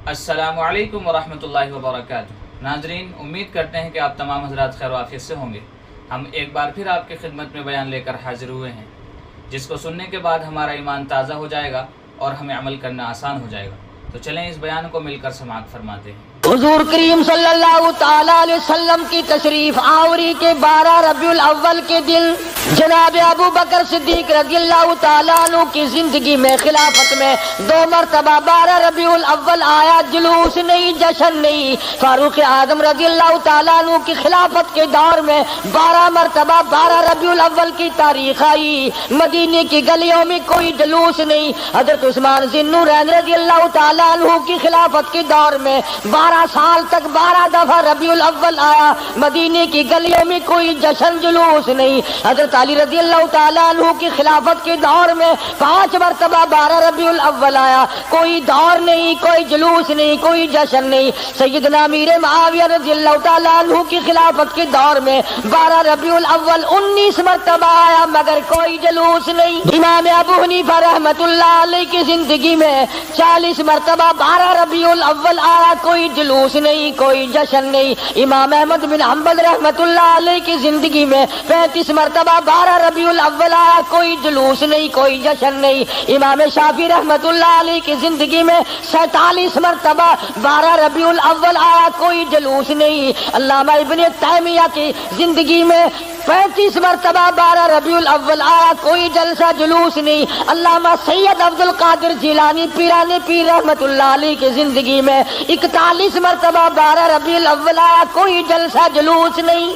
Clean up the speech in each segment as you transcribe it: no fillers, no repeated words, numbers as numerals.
السلام علیکم ورحمۃ اللہ وبرکاتہ۔ ناظرین، امید کرتے ہیں کہ آپ تمام حضرات خیر و عافیت سے ہوں گے۔ ہم ایک بار پھر آپ کی خدمت میں بیان لے کر حاضر ہوئے ہیں، جس کو سننے کے بعد ہمارا ایمان تازہ ہو جائے گا اور ہمیں عمل کرنا آسان ہو جائے گا۔ تو چلیں اس بیان کو مل کر سماعت فرماتے ہیں۔ حضور کریم صلی اللہ تعالی علیہ وسلم کی تشریف آوری کے 12 ربیع الاول کے دن جناب ابو بکر صدیق رضی اللہ تعالیٰ عنہ کی زندگی میں خلافت میں 2 مرتبہ 12 ربیع الاول آیا، جلوس نہیں، جشن نہیں۔ فاروق اعظم رضی اللہ تعالیٰ عنہ کی خلافت کے دور میں 12 مرتبہ 12 ربیع الاول کی تاریخ آئی۔ مدینے کی گلیوں میں کوئی جلوس نہیں۔ حضرت عثمان ذی النورین رضی اللہ تعالیٰ عنہ کی خلافت کے دور میں 12 سال تک 12 دفعہ ربیع الاول آیا۔ مدینے کی گلیوں میں کوئی جشن جلوس نہیں۔ حضرت علی رضی اللہ تعالیٰ عنہ کی خلافت کے دور میں 5 مرتبہ 12 ربیع الاول آیا۔ کوئی دور نہیں، کوئی جلوس نہیں، کوئی جشن نہیں۔ سیدنا امیر معاویہ رضی اللہ تعالیٰ عنہ کی خلافت کے دور میں 12 ربیع الاول 19 مرتبہ آیا، مگر کوئی جلوس نہیں۔ امام ابو حنیفہ رحمۃ اللہ علیہ کی زندگی میں 40 مرتبہ 12 ربیع الاول آیا، کوئی جلوس نہیں، کوئی جشن نہیں۔ امام احمد بن حنبل رحمۃ اللہ علیہ کی زندگی میں 35 مرتبہ 12 ربیع الاول آیا، کوئی جلوس نہیں، کوئی جشن نہیں۔ امام شافعی رحمۃ اللہ علیہ کی زندگی میں 47 مرتبہ 12 ربیع الاول آیا، کوئی جلوس نہیں۔ علامہ ابن تیمیہ کی زندگی میں 35 مرتبہ 12 ربیع الاول آیا، کوئی جلسہ جلوس نہیں۔ علامہ سید عبد القادر جیلانی پیران پیر رحمۃ اللہ علیہ کی زندگی میں 41 مرتبہ 12 ربیع الاول آیا، کوئی جلسہ جلوس نہیں۔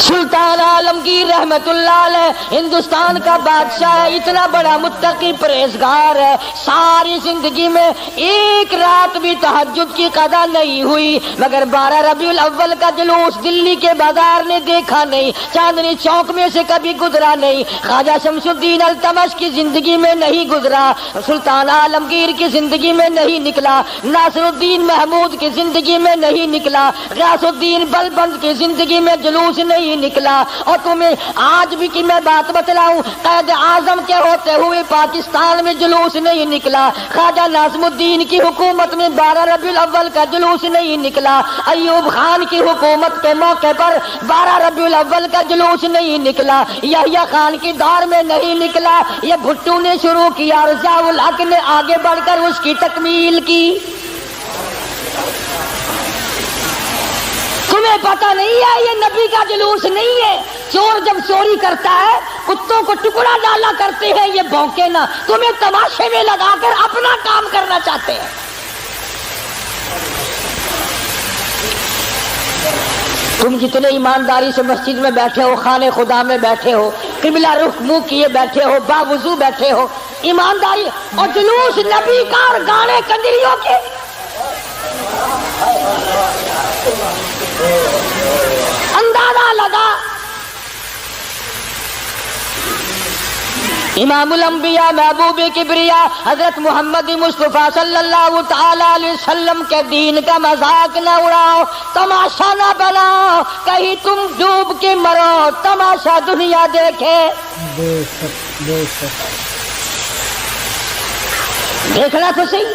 سلطان عالمگیر رحمت اللہ علیہ ہندوستان کا بادشاہ ہے، اتنا بڑا متقی پرہیزگار ہے، ساری زندگی میں ایک رات بھی تہجد کی قضا نہیں ہوئی، مگر 12 ربیع الاول کا جلوس دلی کے بازار نے دیکھا نہیں، چاندنی چوک میں سے کبھی گزرا نہیں، خواجہ شمس الدین التمش کی زندگی میں نہیں گزرا، سلطان عالمگیر کی زندگی میں نہیں نکلا، ناصر الدین محمود کی زندگی میں نہیں نکلا، غیاث الدین بلبند کی زندگی میں جلوس نہیں نکلا۔ اور تمہیں آج بھی کہ میں بات بتلاؤں، قائد اعظم کے ہوتے ہوئے پاکستان میں جلوس نہیں نکلا، خواجہ ناظم الدین کی حکومت میں 12 ربیع الاول کا جلوس نہیں نکلا، ایوب خان کی حکومت کے موقع پر 12 ربیع الاول کا جلوس نہیں نکلا، یحییٰ خان کے دور میں نہیں نکلا، یہ بھٹو نے شروع کیا اور ضیاء الحق نے آگے بڑھ کر اس کی تکمیل کی۔ تمہیں پتہ نہیں ہے یہ نبی کا جلوس نہیں ہے۔ چور جب چوری کرتا ہے کتوں کو ٹکڑا ڈالا کرتے ہیں، یہ بھونکے نہ، تمہیں تماشے میں لگا کر اپنا کام کرنا چاہتے ہیں۔ تم جتنے ایمانداری سے مسجد میں بیٹھے ہو، خانے خدا میں بیٹھے ہو، قبلہ رخ منہ کیے بیٹھے ہو، باوضو بیٹھے ہو، ایمانداری، اور جلوس نبی کا اور گانے کنجریوں کے، اندازہ لگا۔ امام الانبیاء محبوب کبریا حضرت محمد مصطفیٰ صلی اللہ تعالی علیہ وسلم کے دین کا مذاق نہ اڑاؤ، تماشا نہ بناؤ، کہیں تم ڈوب کے مرو، تماشا دنیا دیکھے۔ دیکھنا تو صحیح،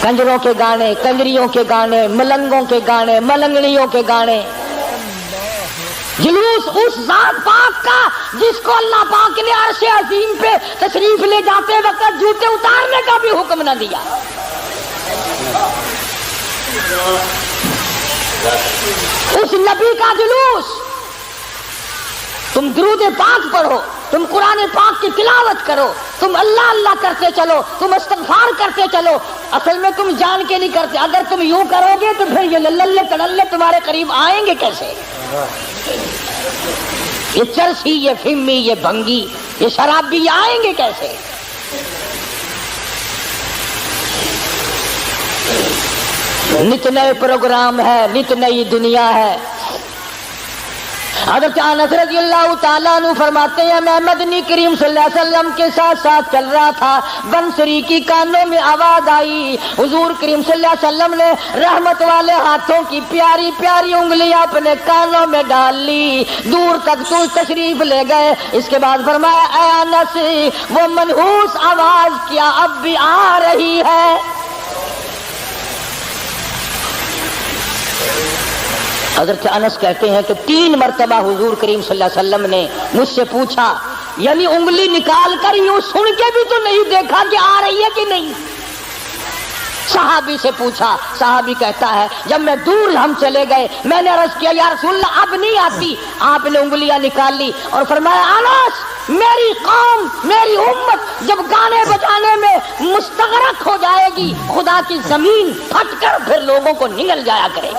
کنجروں کے گانے، کنجریوں کے گانے، ملنگوں کے گانے، ملنگڑیوں کے گانے، جلوس اس ذات پاک کا جس کو اللہ پاک نے عرش عظیم پہ تشریف لے جاتے وقت جوتے اتارنے کا بھی حکم نہ دیا۔ اس نبی کا جلوس، تم درود پاک پڑھو، تم قرآن پاک کی تلاوت کرو، تم اللہ اللہ کرتے چلو، تم استغفار کرتے چلو، اصل میں تم جان کے نہیں کرتے۔ اگر تم یوں کرو گے تو پھر یہ للے تڑلے تمہارے قریب آئیں گے کیسے؟ یہ چرسی، یہ فمی، یہ بھنگی، یہ شرابی آئیں گے کیسے؟ نت نئے پروگرام ہے، نت نئی دنیا ہے۔ حضرت انس رضی اللہ تعالیٰ عنہ فرماتے ہیں میں مدنی کریم صلی اللہ علیہ وسلم کے ساتھ ساتھ چل رہا تھا، بنسری کی کانوں میں آواز آئی، حضور کریم صلی اللہ علیہ وسلم نے رحمت والے ہاتھوں کی پیاری پیاری انگلیاں اپنے کانوں میں ڈال لی، دور تک تو تشریف لے گئے۔ اس کے بعد فرمایا اے انس وہ منحوس آواز کیا اب بھی آ رہی ہے؟ حضرت انس کہتے ہیں کہ 3 مرتبہ حضور کریم صلی اللہ علیہ وسلم نے مجھ سے پوچھا، یعنی انگلی نکال کر یوں سن کے بھی تو نہیں دیکھا کہ آ رہی ہے کہ نہیں۔ صحابی سے پوچھا، صحابی کہتا ہے جب میں دور ہم چلے گئے میں نے عرض کیا یا رسول اللہ اب نہیں آتی، آپ نے انگلیاں نکال لی اور فرمایا انس میری قوم میری امت جب گانے بجانے میں مستغرق ہو جائے گی خدا کی زمین پھٹ کر پھر لوگوں کو نگل جایا کرے۔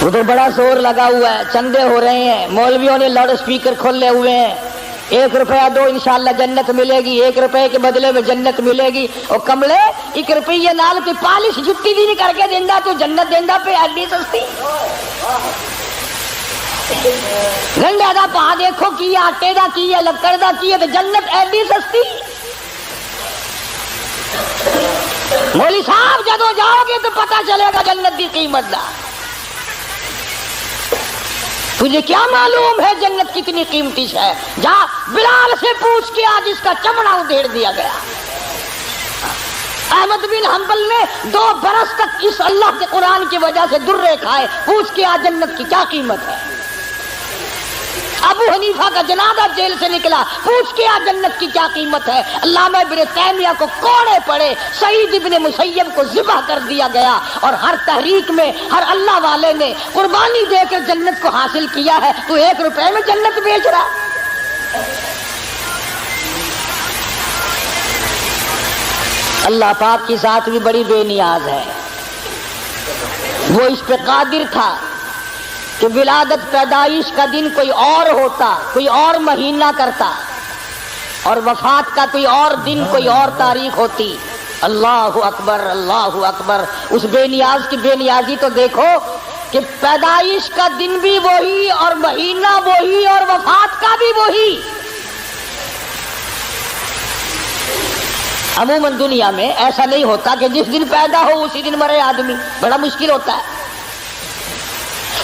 ادھر بڑا زور لگا ہوا ہے، چندے ہو رہے ہیں، مولویوں نے لاؤڈ اسپیکر کھولے ہوئے ہیں، 1 روپیہ دو انشاءاللہ جنت ملے گی، 1 روپے کے بدلے میں جنت ملے گی۔ اور کملے 1 روپیے نال کی پالش جتی بھی نہیں کر کے دینا تو جنت دینا پہ ایڈی سستی۔ گنڈے دا پا دیکھو کی آٹے دا کی ہے لکڑ دا کی ہے تو جنت ایڈی سستی۔ مولوی صاحب جدو جاؤ گے تو پتہ چلے گا جنت کی قیمت دا۔ تجھے کیا معلوم ہے جنت کتنی قیمتی ہے؟ جا بلال سے پوچھ کے آج اس کا چمڑا ادھیڑ دیا گیا۔ احمد بن حنبل نے 2 برس تک اس اللہ کے قرآن کی وجہ سے درے کھائے، پوچھ کے آج جنت کی کیا قیمت ہے۔ ابو حنیفہ کا جنازہ جیل سے نکلا، پوچھ کے آج جنت کی کیا قیمت ہے۔ علامہ ابن تیمیہ کو کوڑے پڑے، سعید ابن مسیب کو ذبح کر دیا گیا، اور ہر تحریک میں ہر اللہ والے نے قربانی دے کر جنت کو حاصل کیا ہے، تو 1 روپے میں جنت بیچ رہا۔ اللہ پاک کی ذات بھی بڑی بے نیاز ہے، وہ اس پہ قادر تھا کہ ولادت پیدائش کا دن کوئی اور ہوتا، کوئی اور مہینہ کرتا، اور وفات کا کوئی اور دن کوئی اور تاریخ ہوتی۔ اللہ اکبر اللہ اکبر۔ اس بے نیاز کی بے نیازی تو دیکھو کہ پیدائش کا دن بھی وہی اور مہینہ وہی اور وفات کا بھی وہی۔ عموماً دنیا میں ایسا نہیں ہوتا کہ جس دن پیدا ہو اسی دن مرے آدمی، بڑا مشکل ہوتا ہے،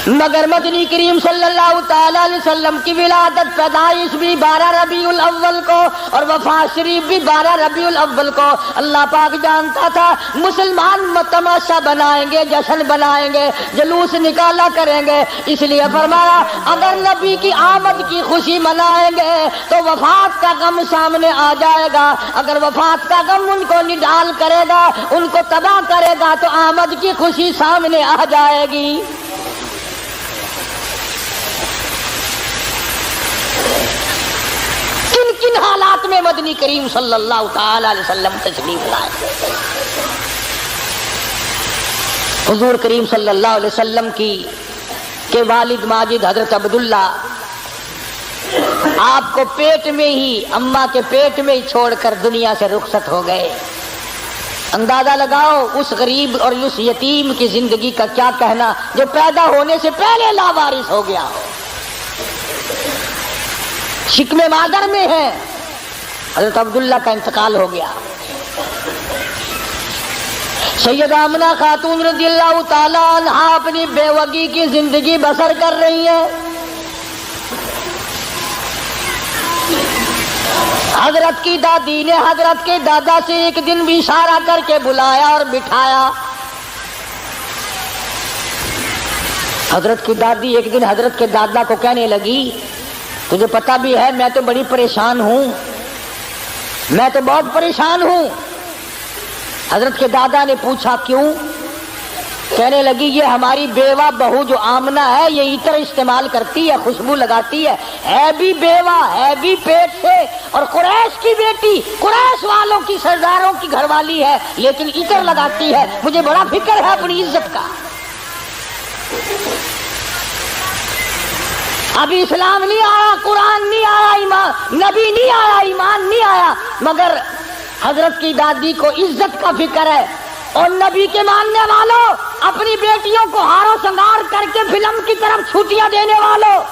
مگر مدنی کریم صلی اللہ تعالیٰ علیہ وسلم کی ولادت پیدائش بھی 12 ربیع الاول کو اور وفات شریف بھی 12 ربیع الاول کو۔ اللہ پاک جانتا تھا مسلمان تماشا بنائیں گے، جشن بنائیں گے، جلوس نکالا کریں گے، اس لیے فرمایا اگر نبی کی آمد کی خوشی منائیں گے تو وفات کا غم سامنے آ جائے گا، اگر وفات کا غم ان کو نڈال کرے گا، ان کو تباہ کرے گا تو آمد کی خوشی سامنے آ جائے گی۔ کن حالات میں مدنی کریم صلی اللہ تعالی علیہ وسلم تشریف لائے؟ حضور کریم صلی اللہ علیہ وسلم کے والد ماجد حضرت عبداللہ آپ کو پیٹ میں ہی، اماں کے پیٹ میں ہی چھوڑ کر دنیا سے رخصت ہو گئے۔ اندازہ لگاؤ اس غریب اور اس یتیم کی زندگی کا کیا کہنا جو پیدا ہونے سے پہلے لاوارث ہو گیا، شکم مادر میں ہے۔ حضرت عبداللہ کا انتقال ہو گیا۔ سیدہ آمنہ خاتون رضی اللہ تعالیٰ عنہ اپنی بیوگی کی زندگی بسر کر رہی ہیں۔ حضرت کی دادی نے حضرت کے دادا سے ایک دن بھی اشارہ کر کے بلایا اور بٹھایا۔ حضرت کی دادی ایک دن حضرت کے دادا کو کہنے لگی تجھے پتہ بھی ہے میں تو بڑی پریشان ہوں، میں تو بہت پریشان ہوں۔ حضرت کے دادا نے پوچھا کیوں؟ کہنے لگی یہ ہماری بیوہ بہو جو آمنہ ہے یہ عطر استعمال کرتی ہے، خوشبو لگاتی ہے بھی بیوہ ہے بھی پیٹ سے، اور قریش کی بیٹی، قریش والوں کی سرداروں کی گھر والی ہے، لیکن عطر لگاتی ہے، مجھے بڑا فکر ہے اپنی عزت کا۔ ابھی اسلام نہیں آیا، قرآن نہیں آیا، ایمان نبی نہیں آیا، ایمان نہیں آیا، مگر حضرت کی دادی کو عزت کا فکر ہے، اور نبی کے ماننے والوں، اپنی بیٹیوں کو ہارو سنگار کر کے فلم کی طرف چھٹیاں دینے والوں،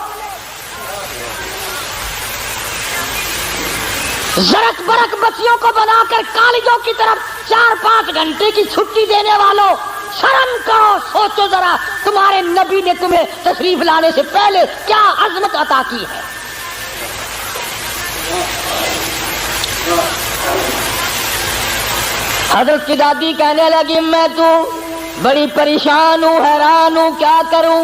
زرک برک بچیوں کو بنا کر کالجوں کی طرف 4-5 گھنٹے کی چھٹی دینے والوں، شرم کرو، سوچو ذرا تمہارے نبی نے تمہیں تشریف لانے سے پہلے کیا عظمت عطا کی ہے۔ حضرت کی دادی کہنے لگی میں تو بڑی پریشان ہوں، حیران ہوں، کیا کروں؟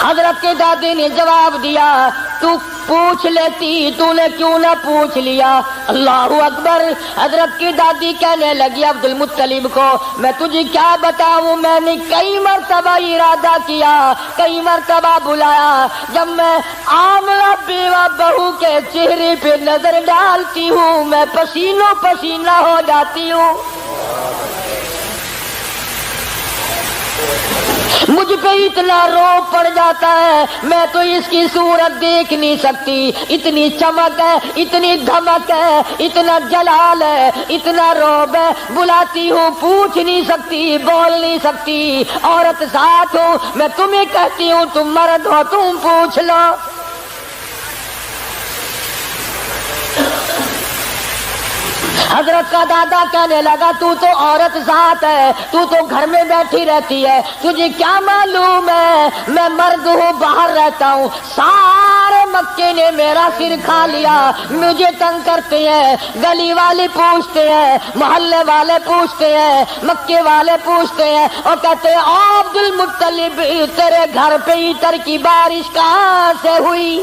حضرت کی دادی نے جواب دیا تو پوچھ لیتی، تو نے کیوں نہ پوچھ لیا؟ اللہ اکبر۔ حضرت کی دادی کہنے لگی عبد المطلب کو میں تجھے کیا بتاؤں، میں نے کئی مرتبہ ارادہ کیا، کئی مرتبہ بلایا، جب میں آمنہ بیوہ بہو کے چہرے پہ نظر ڈالتی ہوں میں پسینوں پسینہ ہو جاتی ہوں، مجھ پہ اتنا روب پڑ جاتا ہے، میں تو اس کی صورت دیکھ نہیں سکتی، اتنی چمک ہے، اتنی دھمک ہے، اتنا جلال ہے، اتنا روب ہے، بلاتی ہوں پوچھ نہیں سکتی، بول نہیں سکتی، عورت ساتھ ہوں، میں تمہیں کہتی ہوں تم مرد ہو تم پوچھ لو۔ حضرت کا دادا کہنے لگا تو عورت ذات ہے، تو گھر میں بیٹھی رہتی ہے، تجھے کیا معلوم ہے میں مرد ہوں، باہر رہتا ہوں، سارے مکے نے میرا سر کھا لیا، مجھے تنگ کرتے ہیں، گلی والے پوچھتے ہیں، محلے والے پوچھتے ہیں، مکے والے پوچھتے ہیں، اور کہتے ہیں عبد المطلب تیرے گھر پہ عطر کی بارش کہاں سے ہوئی؟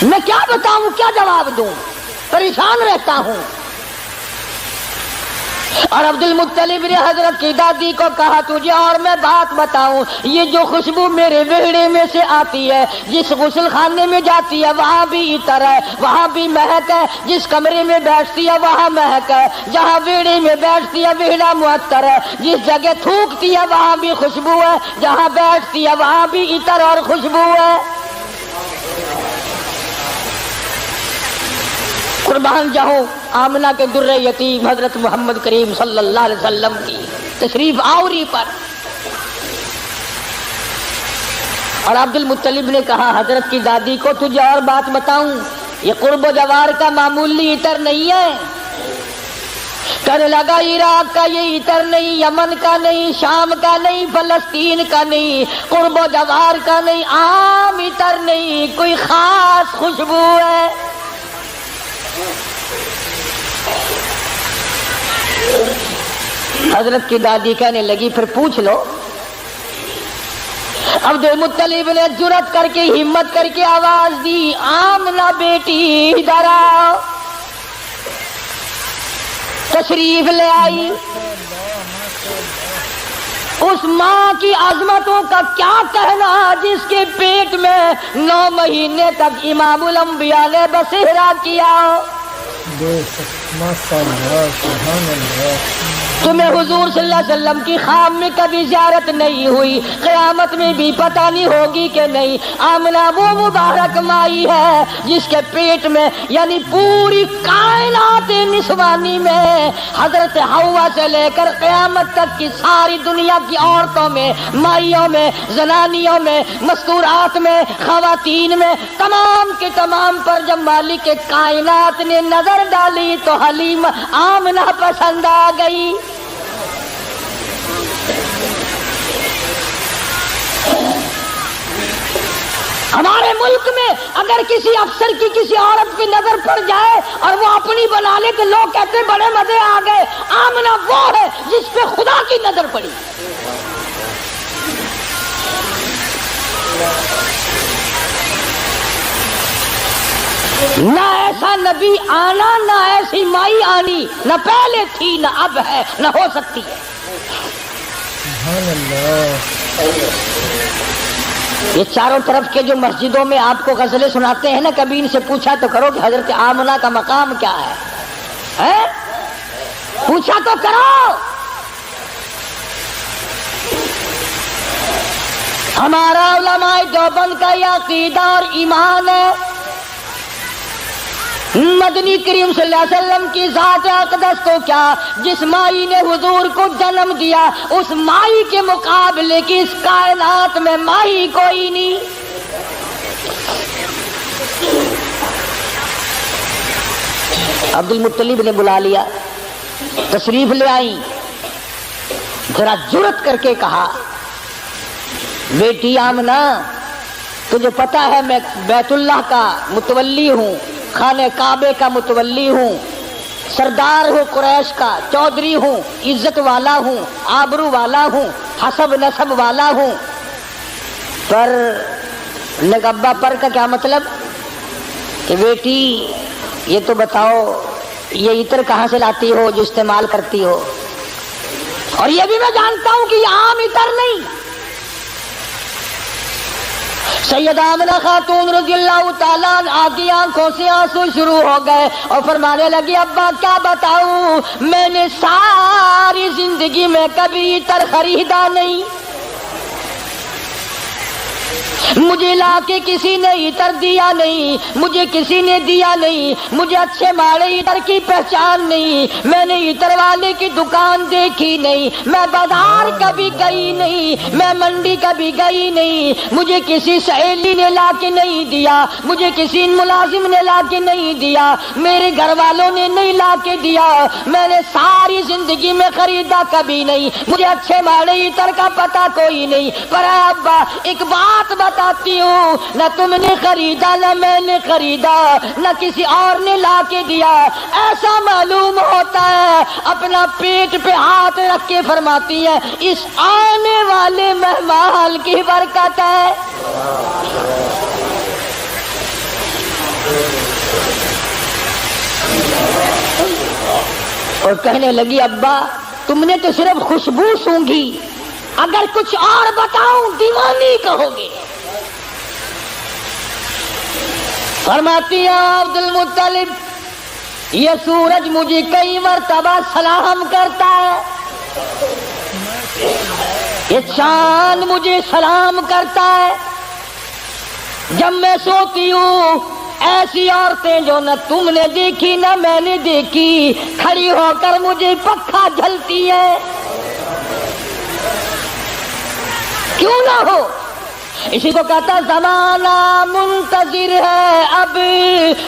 میں کیا بتاؤں، کیا جواب دوں، پریشان رہتا ہوں۔ اور عبد المطلب نے حضرت کی دادی کو کہا تجھے اور میں بات بتاؤں، یہ جو خوشبو میرے ویڑے میں سے آتی ہے، جس غسل خانے میں جاتی ہے وہاں بھی عطر ہے، وہاں بھی مہک ہے، جس کمرے میں بیٹھتی ہے وہاں مہک ہے، جہاں ویڑے میں بیٹھتی ہے ویڑا معطر ہے، جس جگہ تھوکتی ہے وہاں بھی خوشبو ہے، جہاں بیٹھتی ہے وہاں بھی عطر اور خوشبو ہے۔ قربان جاؤں آمنہ کے در یتیم حضرت محمد کریم صلی اللہ علیہ وسلم کی تشریف آوری پر۔ اور عبد المطلب نے کہا حضرت کی دادی کو تجھے اور بات بتاؤں، یہ قرب و جوار کا معمولی عطر نہیں ہے، کہنے لگا عراق کا یہ عطر نہیں، یمن کا نہیں، شام کا نہیں، فلسطین کا نہیں، قرب و جوار کا نہیں، عام عطر نہیں، کوئی خاص خوشبو ہے۔ حضرت کی دادی کہنے لگی پھر پوچھ لو۔ عبد المطلب نے جرأت کر کے ہمت کر کے آواز دی آمنہ بیٹی ادھر آؤ، تشریف لے آئی۔ اس ماں کی عظمتوں کا کیا کہنا جس کے پیٹ میں 9 مہینے تک امام الانبیاء نے بسیرا کیا۔ تمہیں حضور صلی اللہ علیہ وسلم کی خام میں کبھی زیارت نہیں ہوئی، قیامت میں بھی پتہ نہیں ہوگی کہ نہیں۔ آمنہ وہ مبارک مائی ہے جس کے پیٹ میں یعنی پوری کائنات نسوانی میں حضرت حوا سے لے کر قیامت تک کی ساری دنیا کی عورتوں میں، مائیوں میں، زنانیوں میں، مستورات میں، خواتین میں، تمام کے تمام پر جب مالک کائنات نے نظر ڈالی تو حلیمہ آمنہ پسند آ گئی۔ ہمارے ملک میں اگر کسی افسر کی کسی عورت پہ نظر پڑ جائے اور وہ اپنی بنا لے تو لوگ کہتے ہیں بڑے مزے آ گئے۔ آمنہ وہ ہے جس پہ خدا کی نظر پڑی۔ نہ ایسا نبی آنا، نہ ایسی مائی آنی، نہ پہلے تھی نہ اب ہے نہ ہو سکتی ہے۔ سبحان اللہ۔ یہ چاروں طرف کے جو مسجدوں میں آپ کو غزلیں سناتے ہیں نا، کبھی ان سے پوچھا تو کرو کہ حضرت آمنہ کا مقام کیا ہے؟ پوچھا تو کرو۔ ہمارا علماء دیوبند کا یہ عقیدہ اور ایمان ہے، مدنی کریم صلی اللہ علیہ وسلم کی ذات اقدس کو کیا، جس مائی نے حضور کو جنم دیا اس مائی کے مقابلے کی اس کائنات میں مائی کوئی نہیں۔ عبد المطلب نے بلا لیا، تشریف لے آئی، ذرا جرت کر کے کہا بیٹی آمنہ تجھے پتا ہے میں بیت اللہ کا متولی ہوں، خانہ کعبے کا متولی ہوں، سردار ہوں قریش کا، چودھری ہوں، عزت والا ہوں، آبرو والا ہوں، حسب نسب والا ہوں، پر ابا پر کا کیا مطلب کہ بیٹی یہ تو بتاؤ یہ عطر کہاں سے لاتی ہو جو استعمال کرتی ہو؟ اور یہ بھی میں جانتا ہوں کہ یہ عام عطر نہیں۔ سیدہ آمنہ خاتون رضی اللہ تعالیٰ عنہا کی آنکھوں سے آنسو شروع ہو گئے اور فرمانے لگی ابا کیا بتاؤں، میں نے ساری زندگی میں کبھی عطر خریدا نہیں، مجھے لا کے کسی نے عطر دیا نہیں، مجھے کسی نے دیا نہیں، مجھے اچھے ماڑے عطر کی پہچان نہیں، میں نے عطر والے کی دکان دیکھی نہیں، میں بازار کبھی گئی نہیں، میں منڈی کبھی گئی نہیں، مجھے کسی سہیلی نے لا کے نہیں دیا، مجھے کسی ملازم نے لا کے نہیں دیا، میرے گھر والوں نے نہیں لا کے دیا، میں نے ساری زندگی میں خریدا کبھی نہیں، مجھے اچھے ماڑے عطر کا پتہ کوئی نہیں، پر اے ابا ایک بات بتاتی ہوں، نہ تم نے خریدا نہ میں نے خریدا نہ کسی اور نے لا کے دیا، ایسا معلوم ہوتا ہے اپنا پیٹ پہ ہاتھ رکھ کے فرماتی ہے اس آنے والے مہمان کی برکت ہے۔ اور کہنے لگی ابا تم نے تو صرف خوشبو سونگھی، اگر کچھ اور بتاؤں دیوانی کہو گے۔ فرماتی ہے عبد المطلب یہ سورج مجھے کئی مرتبہ سلام کرتا ہے، یہ چاند مجھے سلام کرتا ہے، جب میں سوتی ہوں ایسی عورتیں جو نہ تم نے دیکھی نہ میں نے دیکھی کھڑی ہو کر مجھے پکھا جھلتی ہے، کیوں نہ ہو، اسی کو کہتا زمانہ منتظر ہے اب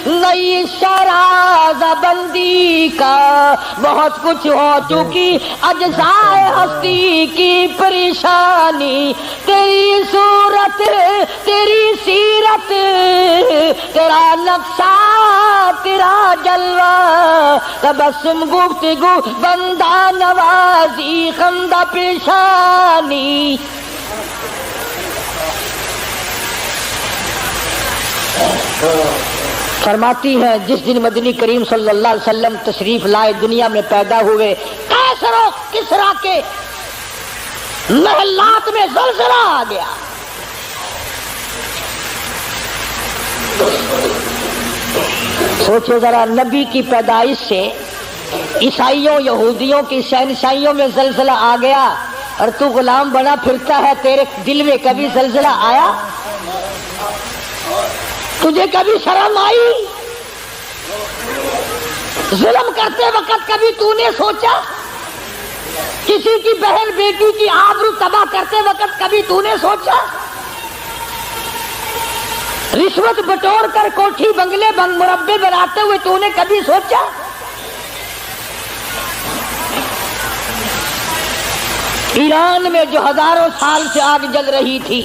نئی شراز بندی کا، بہت کچھ ہو چکی اجزائے ہستی کی پریشانی، تیری صورت تیری سیرت تیرا نقشہ تیرا جلوہ، تبسم گفتگو بندہ نوازی خندہ پیشانی۔ فرماتی ہے جس دن مدنی کریم صلی اللہ علیہ وسلم تشریف لائے دنیا میں پیدا ہوئے، قیصر و کسریٰ کے محلات میں زلزلہ آ گیا، سوچو ذرا نبی کی پیدائش سے عیسائیوں یہودیوں کی شہنشاہیوں میں زلزلہ آ گیا اور تو غلام بنا پھرتا ہے، تیرے دل میں کبھی زلزلہ آیا؟ تجھے کبھی شرم آئی؟ ظلم کرتے وقت کبھی تو نے سوچا؟ کسی کی بہن بیٹی کی آبرو تباہ کرتے وقت کبھی تو نے سوچا؟ رشوت بٹور کر کوٹھی بنگلے مربع بناتے ہوئے تو نے کبھی سوچا؟ ایران میں جو ہزاروں سال سے آگ جل رہی تھی،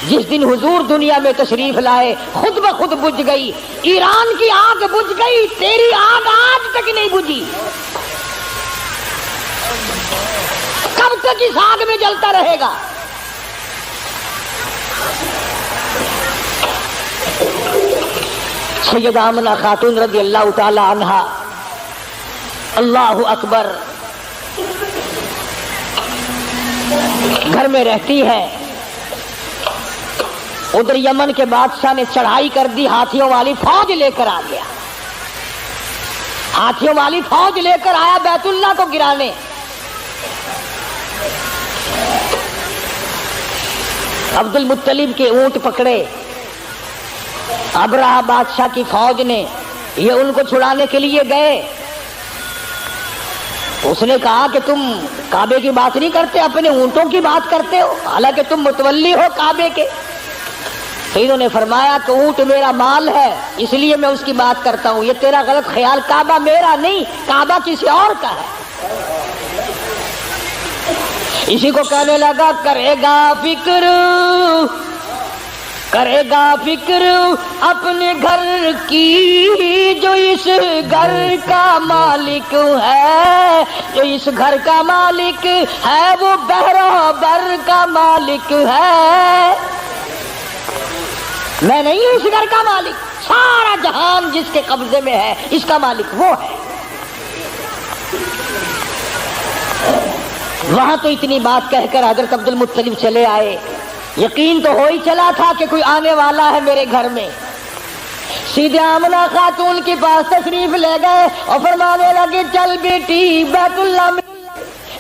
جس دن حضور دنیا میں تشریف لائے خود بخود بجھ گئی، ایران کی آگ بجھ گئی، تیری آگ آج تک نہیں بجھی، کب تک اس آگ میں جلتا رہے گا؟ سیدہ آمنہ خاتون رضی اللہ تعالی عنہا اللہ اکبر گھر میں رہتی ہے، ادھر یمن کے بادشاہ نے چڑھائی کر دی، ہاتھیوں والی فوج لے کر آ گیا، ہاتھیوں والی فوج لے کر آیا بیت اللہ کو گرانے، عبد المطلب کے اونٹ پکڑے، ابرہہ بادشاہ کی فوج نے، یہ ان کو چھڑانے کے لیے گئے۔ اس نے کہا کہ تم کعبے کی بات نہیں کرتے، اپنے اونٹوں کی بات کرتے ہو، حالانکہ تم متولی ہو کعبے کے۔ تو انہوں نے فرمایا کہ اونٹ میرا مال ہے، اس لیے میں اس کی بات کرتا ہوں، یہ تیرا غلط خیال، کعبہ میرا نہیں، کعبہ کسی اور کا ہے۔ اسی کو کہنے لگا کرے گا فکر اپنے گھر کی، جو اس گھر کا مالک ہے، جو اس گھر کا مالک ہے وہ بحر بر کا مالک ہے۔ میں نہیں ہوں اس گھر کا مالک، سارا جہان جس کے قبضے میں ہے اس کا مالک وہ ہے۔ وہاں تو اتنی بات کہہ کر حضرت عبد المطلب چلے آئے، یقین تو ہو ہی چلا تھا کہ کوئی آنے والا ہے میرے گھر میں۔ سیدھے آمنہ خاتون کے پاس تشریف لے گئے اور فرمانے لگے چل بیٹی بیت اللہ میں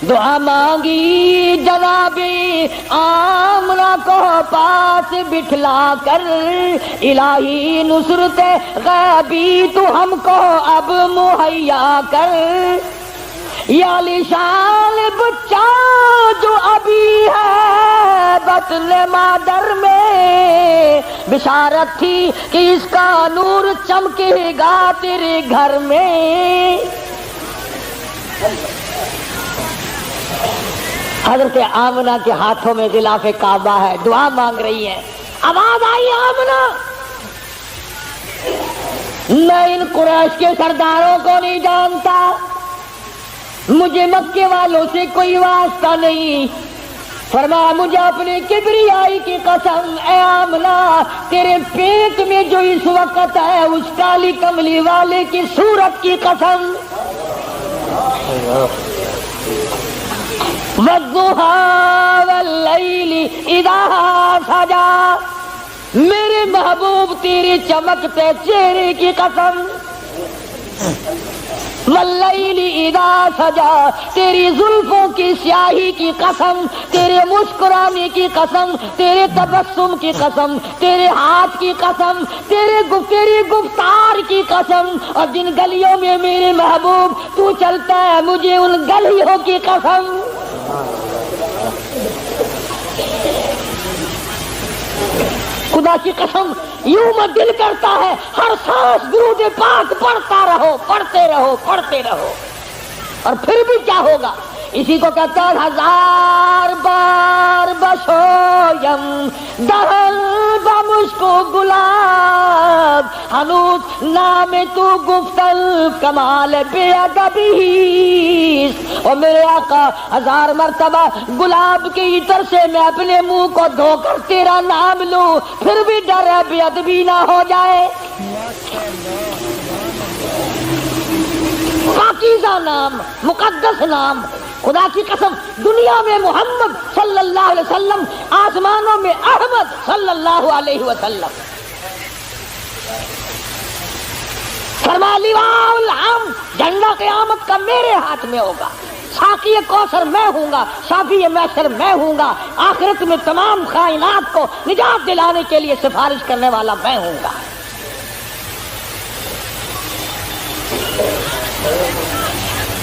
دعا مانگی، جناب آمنہ کو پاس بٹھلا کر، الہی نصرت غیبی تو ہم کو اب مہیا کر، یا لشان بچہ جو ابھی ہے بطن مادر میں، بشارت تھی کہ اس کا نور چمکے گا تیرے گھر میں۔ حضرت آمنہ کے ہاتھوں میں غلاف کعبہ ہے، دعا مانگ رہی ہے، آواز آئی آمنہ، میں ان قریش کے سرداروں کو نہیں جانتا، مجھے مکے والوں سے کوئی واسطہ نہیں، فرمایا مجھے اپنے کبریائی کی قسم، اے آمنہ تیرے پیٹ میں جو اس وقت ہے اس کالی کملی والے کی صورت کی قسم، وَالضُّحَىٰ وَاللَّيْلِ إِذَا سَجَىٰ، میرے محبوب تیرے چمکتے چہرے کی قسم، وَاللَّيْلِ إِذَا سَجَىٰ، تیری زلفوں کی سیاہی کی قسم، تیرے مسکرانے کی قسم، تیرے تبسم کی قسم، تیرے ہاتھ کی قسم، تیری گفتار کی قسم، اور جن گلیوں میں میرے محبوب تو چلتا ہے مجھے ان گلیوں کی قسم۔ خدا کی قسم یوں میں دل کرتا ہے ہر سانس درود پاک پڑھتا رہو، پڑھتے رہو، پڑھتے رہو، اور پھر بھی کیا ہوگا؟ اسی کو کہتا ہے ہزار بار بشویم دہل بمشک و گلاب، ہنوز نام تو گفتل کمال بے ادبی، اور میرے آقا ہزار مرتبہ گلاب کے عطر سے میں اپنے منہ کو دھو کر تیرا نام لوں، پھر بھی ڈر ہے بے ادبی نہ ہو جائے۔ پاکیزہ نام، مقدس نام، خدا کی قسم دنیا میں محمد صلی اللہ علیہ وسلم، آسمانوں میں احمد صلی اللہ علیہ وسلم۔ فرما لیواء الحمد، جھنڈا قیامت کا میرے ہاتھ میں ہوگا، ساقی کوثر میں ہوں گا، شافی محشر میں ہوں گا، آخرت میں تمام کائنات کو نجات دلانے کے لیے سفارش کرنے والا میں ہوں گا۔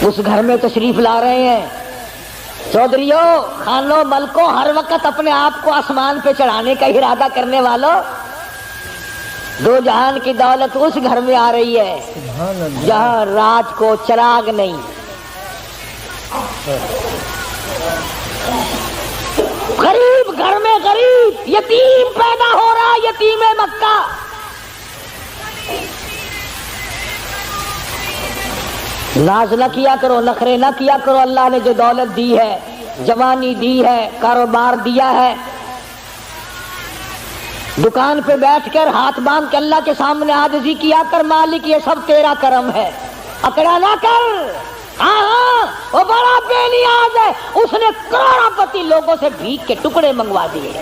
اس گھر میں تشریف لا رہے ہیں چودھریوں، خانوں، ملکوں، ہر وقت اپنے آپ کو آسمان پہ چڑھانے کا ارادہ کرنے والوں، دو جہان کی دولت اس گھر میں آ رہی ہے جہاں رات کو چراغ نہیں۔ غریب گھر میں غریب یتیم پیدا ہو رہا، یتیم مکہ۔ ناز نہ کیا کرو، نخرے نہ کیا کرو، اللہ نے جو دولت دی ہے، جوانی دی ہے، کاروبار دیا ہے، دکان پہ بیٹھ کر ہاتھ باندھ کے اللہ کے سامنے عاجزی کیا کر، مالک یہ سب تیرا کرم ہے، اکڑا نہ کر۔ ہاں وہ بڑا بے نیاز ہے، اس نے کروڑا پتی لوگوں سے بھیک کے ٹکڑے منگوا دیے۔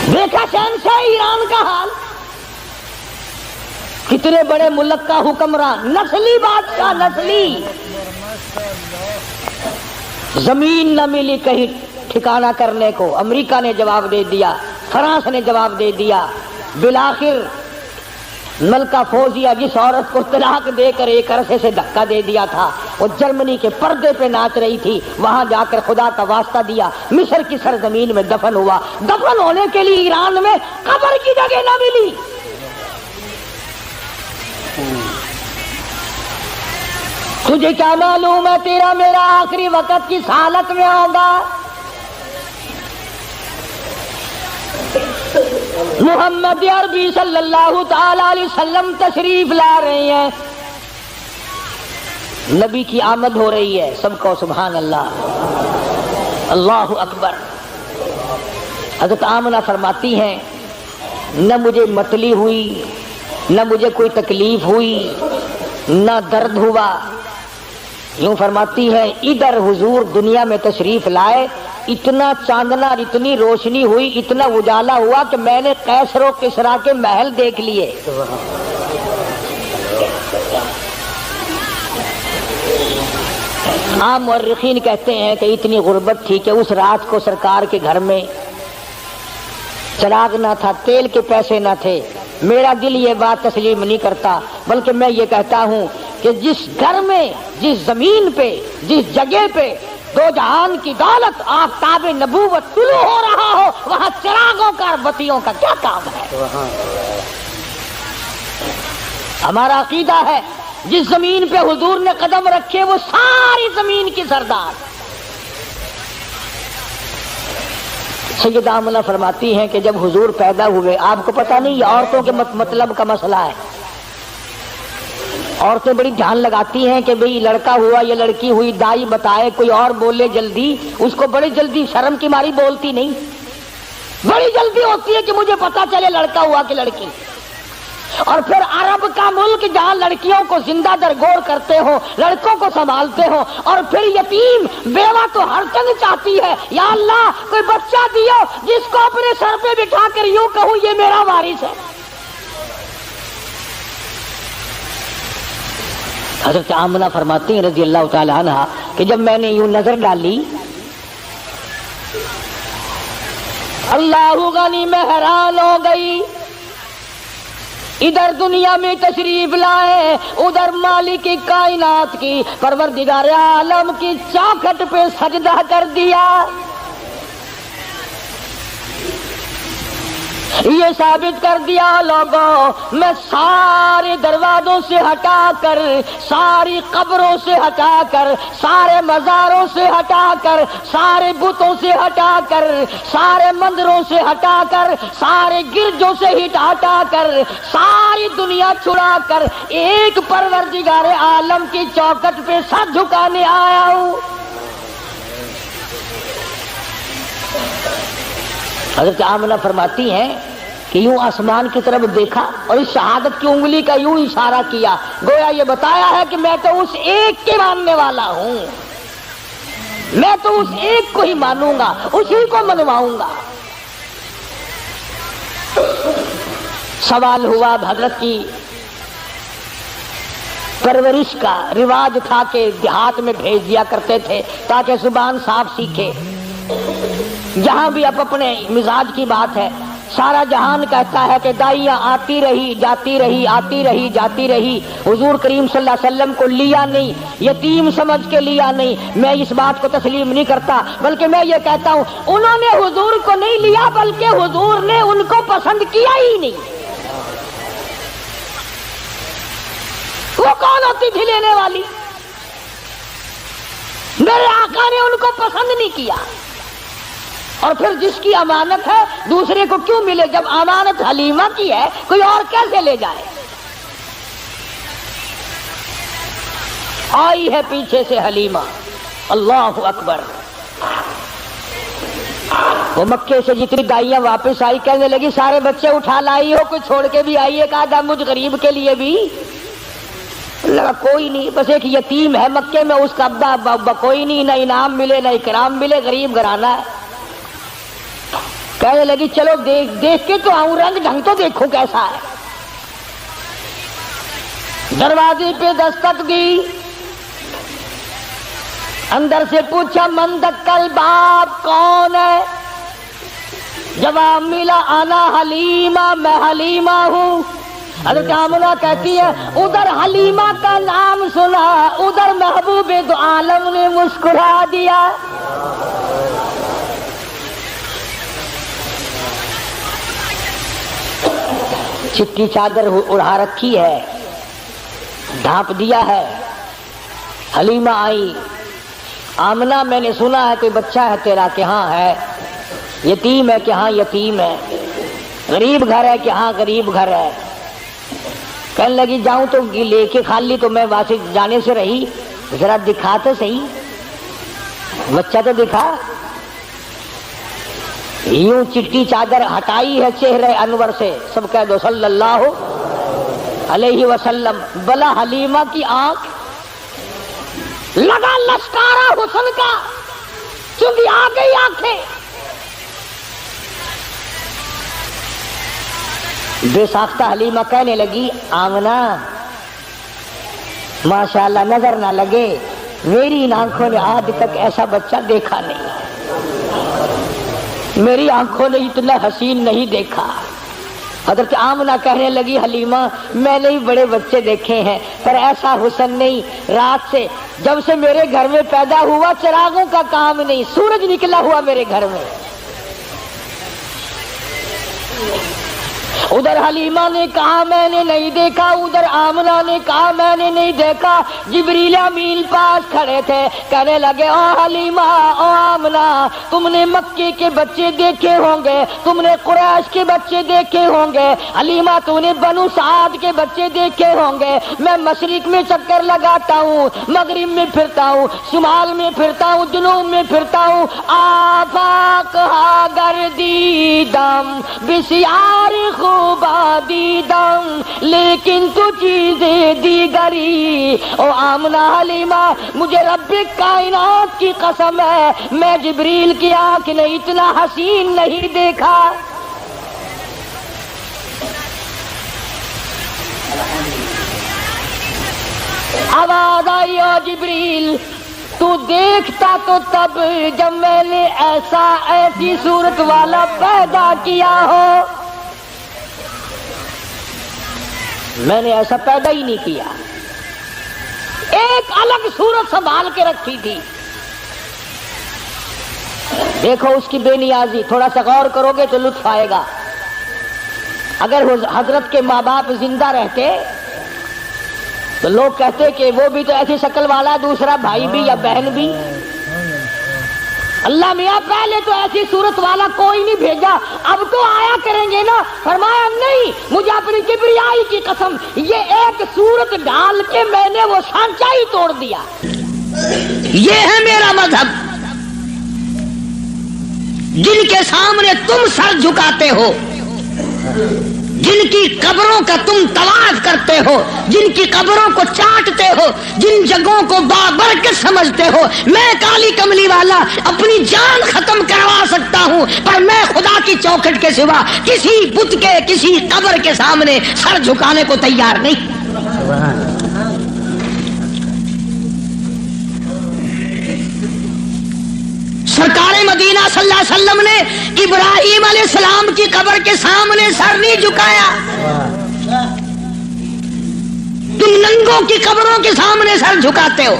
دیکھا شہنشاہ ایران کا حال، کتنے بڑے ملک کا حکمران، نسلی بادشاہ، نسلی زمین نہ ملی کہیں ٹھکانہ کرنے کو، امریکہ نے جواب دے دیا، فرانس نے جواب دے دیا، بالآخر ملکہ فوزیہ جس عورت کو طلاق دے کر ایک عرصے سے دھکا دے دیا تھا، وہ جرمنی کے پردے پہ ناچ رہی تھی، وہاں جا کر خدا کا واسطہ دیا، مصر کی سرزمین میں دفن ہوا۔ دفن ہونے کے لیے ایران میں قبر کی جگہ نہ ملی۔ تجھے کیا معلوم ہے تیرا میرا آخری وقت کس حالت میں ہوگا؟ محمد عربی صلی اللہ تعالی علیہ وسلم تشریف لا رہے ہیں، نبی کی آمد ہو رہی ہے، سب کو سبحان اللہ، اللہ اکبر۔ حضرت آمنہ فرماتی ہیں نہ مجھے متلی ہوئی، نہ مجھے کوئی تکلیف ہوئی، نہ درد ہوا۔ یوں فرماتی ہے ادھر حضور دنیا میں تشریف لائے، اتنا چاندنا، اتنی روشنی ہوئی، اتنا اجالا ہوا کہ میں نے قیصر و کسریٰ کے محل دیکھ لیے۔ عام مورخین کہتے ہیں کہ اتنی غربت تھی کہ اس رات کو سرکار کے گھر میں چراغ نہ تھا، تیل کے پیسے نہ تھے۔ میرا دل یہ بات تسلیم نہیں کرتا، بلکہ میں یہ کہتا ہوں کہ جس گھر میں، جس زمین پہ، جس جگہ پہ دو جہان کی دولت آفتاب نبوت طلوع ہو رہا ہو، وہاں چراغوں کا اور بتیوں کا کیا کام ہے؟ ہمارا عقیدہ ہے جس زمین پہ حضور نے قدم رکھے وہ ساری زمین کی سردار۔ سیدہ آمنہ فرماتی ہیں کہ جب حضور پیدا ہوئے، آپ کو پتہ نہیں یہ عورتوں کے مطلب کا مسئلہ ہے، عورتیں بڑی دھیان لگاتی ہیں کہ بھئی لڑکا ہوا یا لڑکی ہوئی، دائی بتائے، کوئی اور بولے جلدی، اس کو بڑی جلدی شرم کی ماری بولتی نہیں، بڑی جلدی ہوتی ہے کہ مجھے پتا چلے لڑکا ہوا کہ لڑکی۔ اور پھر عرب کا ملک جہاں لڑکیوں کو زندہ درگور کرتے ہو، لڑکوں کو سنبھالتے ہو، اور پھر یتیم بیوہ تو ہر چند چاہتی ہے، یا اللہ کوئی بچہ دیو جس کو اپنے سر پہ بٹھا کر یوں کہوں یہ میرا وارث ہے۔ حضرت آمنہ فرماتی ہیں رضی اللہ تعالی عنہ کہ جب میں نے یوں نظر ڈالی، اللہ غنی میں حیران ہو گئی، ادھر دنیا میں تشریف لائے، ادھر مالک کائنات کی پروردگار عالم کی چوکھٹ پہ سجدہ کر دیا۔ یہ ثابت کر دیا لوگوں میں سارے دروازوں سے ہٹا کر، ساری قبروں سے ہٹا کر، سارے مزاروں سے ہٹا کر، سارے بتوں سے ہٹا کر، سارے مندروں سے ہٹا کر، سارے گرجوں سے ہٹا کر، ساری دنیا چھڑا کر ایک پروردگار عالم کی چوکٹ پہ سر جھکانے آیا ہوں۔ حضرت آمنہ فرماتی ہیں کہ یوں آسمان کی طرف دیکھا اور اس شہادت کی انگلی کا یوں اشارہ کیا، گویا یہ بتایا ہے کہ میں تو اس ایک کے ماننے والا ہوں، میں تو اس ایک کو ہی مانوں گا، اسی کو منواؤں گا۔ سوال ہوا، حضرت کی پرورش کا رواج تھا کہ دیہات میں بھیج دیا کرتے تھے تاکہ زبان صاف سیکھے۔ جہاں بھی اب اپنے مزاج کی بات ہے، سارا جہان کہتا ہے کہ دائیاں آتی رہی جاتی رہی، آتی رہی جاتی رہی، حضور کریم صلی اللہ علیہ وسلم کو لیا نہیں، یتیم سمجھ کے لیا نہیں۔ میں اس بات کو تسلیم نہیں کرتا، بلکہ میں یہ کہتا ہوں انہوں نے حضور کو نہیں لیا بلکہ حضور نے ان کو پسند کیا ہی نہیں۔ وہ کون ہوتی تھی لینے والی؟ میرے آقا نے ان کو پسند نہیں کیا۔ اور پھر جس کی امانت ہے دوسرے کو کیوں ملے؟ جب امانت حلیمہ کی ہے کوئی اور کیسے لے جائے؟ آئی ہے پیچھے سے حلیمہ، اللہ اکبر۔ وہ مکے سے جتنی دائیاں واپس آئی کہنے لگی سارے بچے اٹھا لائی ہو، کوئی چھوڑ کے بھی آئی ہے؟ کہا مجھ غریب کے لیے بھی لگا کوئی نہیں، بس ایک یتیم ہے مکے میں، اس کا ابا کوئی نہیں، نہ انعام ملے نہ اکرام ملے، غریب گھرانہ ہے۔ کہنے لگی چلو دیکھ کے تو آؤں، رنگ ڈھنگ تو دیکھو کیسا ہے۔ دروازے پہ دستک دی، اندر سے پوچھا من دکل باب کون ہے؟ جواب ملا انا حلیمہ، میں حلیمہ ہوں۔ حضرت آمنہ کہتی ہے ادھر حلیمہ کا نام سنا، ادھر محبوب دو عالم نے مسکرا دیا۔ چٹی چادر اڑا رکھی ہے، ڈھانپ دیا ہے۔ حلیمہ آئی، آمنہ میں نے سنا ہے کوئی بچہ ہے تیرا کہ ہاں ہے، یتیم ہے کہ ہاں یتیم ہے، غریب گھر ہے کہ ہاں غریب گھر ہے۔ کہنے لگی جاؤں تو لے کے خالی تو میں واسطے جانے سے رہی، ذرا دکھا تو صحیح، بچہ تو دکھا۔ یوں چٹی چادر ہٹائی ہے چہرے انور سے، سب کہہ دو صلی اللہ علیہ وسلم۔ بلا حلیمہ کی آنکھ لگا لشکارا حسن کا، چونکہ آ گئی آنکھیں۔ بے ساختہ حلیمہ کہنے لگی آمنہ ماشاءاللہ نظر نہ لگے، میری ان آنکھوں نے آج تک ایسا بچہ دیکھا نہیں، میری آنکھوں نے اتنا حسین نہیں دیکھا۔ حضرت آمنہ کہنے لگی حلیمہ میں نے بڑے بچے دیکھے ہیں پر ایسا حسن نہیں۔ رات سے جب سے میرے گھر میں پیدا ہوا چراغوں کا کام نہیں، سورج نکلا ہوا میرے گھر میں۔ ادھر حلیمہ نے کہا میں نے نہیں دیکھا، ادھر آمنہ نے کہا میں نے نہیں دیکھا۔ جبریل امین پاس کھڑے تھے، کہنے لگے او حلیمہ او آمنہ تم نے مکے کے بچے دیکھے ہوں گے، تم نے قریش کے بچے دیکھے ہوں گے، حلیمہ تو نے بنو سعد کے بچے دیکھے ہوں گے۔ میں مشرق میں چکر لگاتا ہوں، مغرب میں پھرتا ہوں، شمال میں پھرتا ہوں، جنوب میں پھرتا ہوں، آفاق گردیدم بسیار خوبا دیدم لیکن تو چیزیں دیگری۔ او آمنہ حلیمہ مجھے رب کائنات کی قسم ہے میں جبریل کی آنکھ نے اتنا حسین نہیں دیکھا۔ آواز آئی او جبریل تو دیکھتا تو تب جب میں نے ایسی صورت والا پیدا کیا ہو، میں نے ایسا پیدا ہی نہیں کیا، ایک الگ صورت سنبھال کے رکھی تھی۔ دیکھو اس کی بے نیازی، تھوڑا سا غور کرو گے تو لطف آئے گا۔ اگر حضرت کے ماں باپ زندہ رہتے تو لوگ کہتے کہ وہ بھی تو ایسی شکل والا دوسرا بھائی بھی یا بہن بھی۔ اللہ میاں پہلے تو ایسی صورت والا کوئی نہیں بھیجا، اب تو آیا کریں گے نا۔ فرمایا نہیں، مجھے اپنی کبریائی کی قسم یہ ایک صورت ڈال کے میں نے وہ سانچہ ہی توڑ دیا۔ یہ ہے میرا مذہب، جن کے سامنے تم سر جھکاتے ہو، جن کی قبروں کا تم طواف کرتے ہو، جن کی قبروں کو چاٹتے ہو، جن جگہوں کو بابرکت سمجھتے ہو، میں کالی کملی والا اپنی جان ختم کروا سکتا ہوں پر میں خدا کی چوکھٹ کے سوا کسی بت کے کسی قبر کے سامنے سر جھکانے کو تیار نہیں۔ سرکار مدینہ صلی اللہ علیہ وسلم نے ابراہیم علیہ السلام کی قبر کے سامنے سر نہیں جھکایا، تم ننگوں کی قبروں کے سامنے سر جھکاتے ہو۔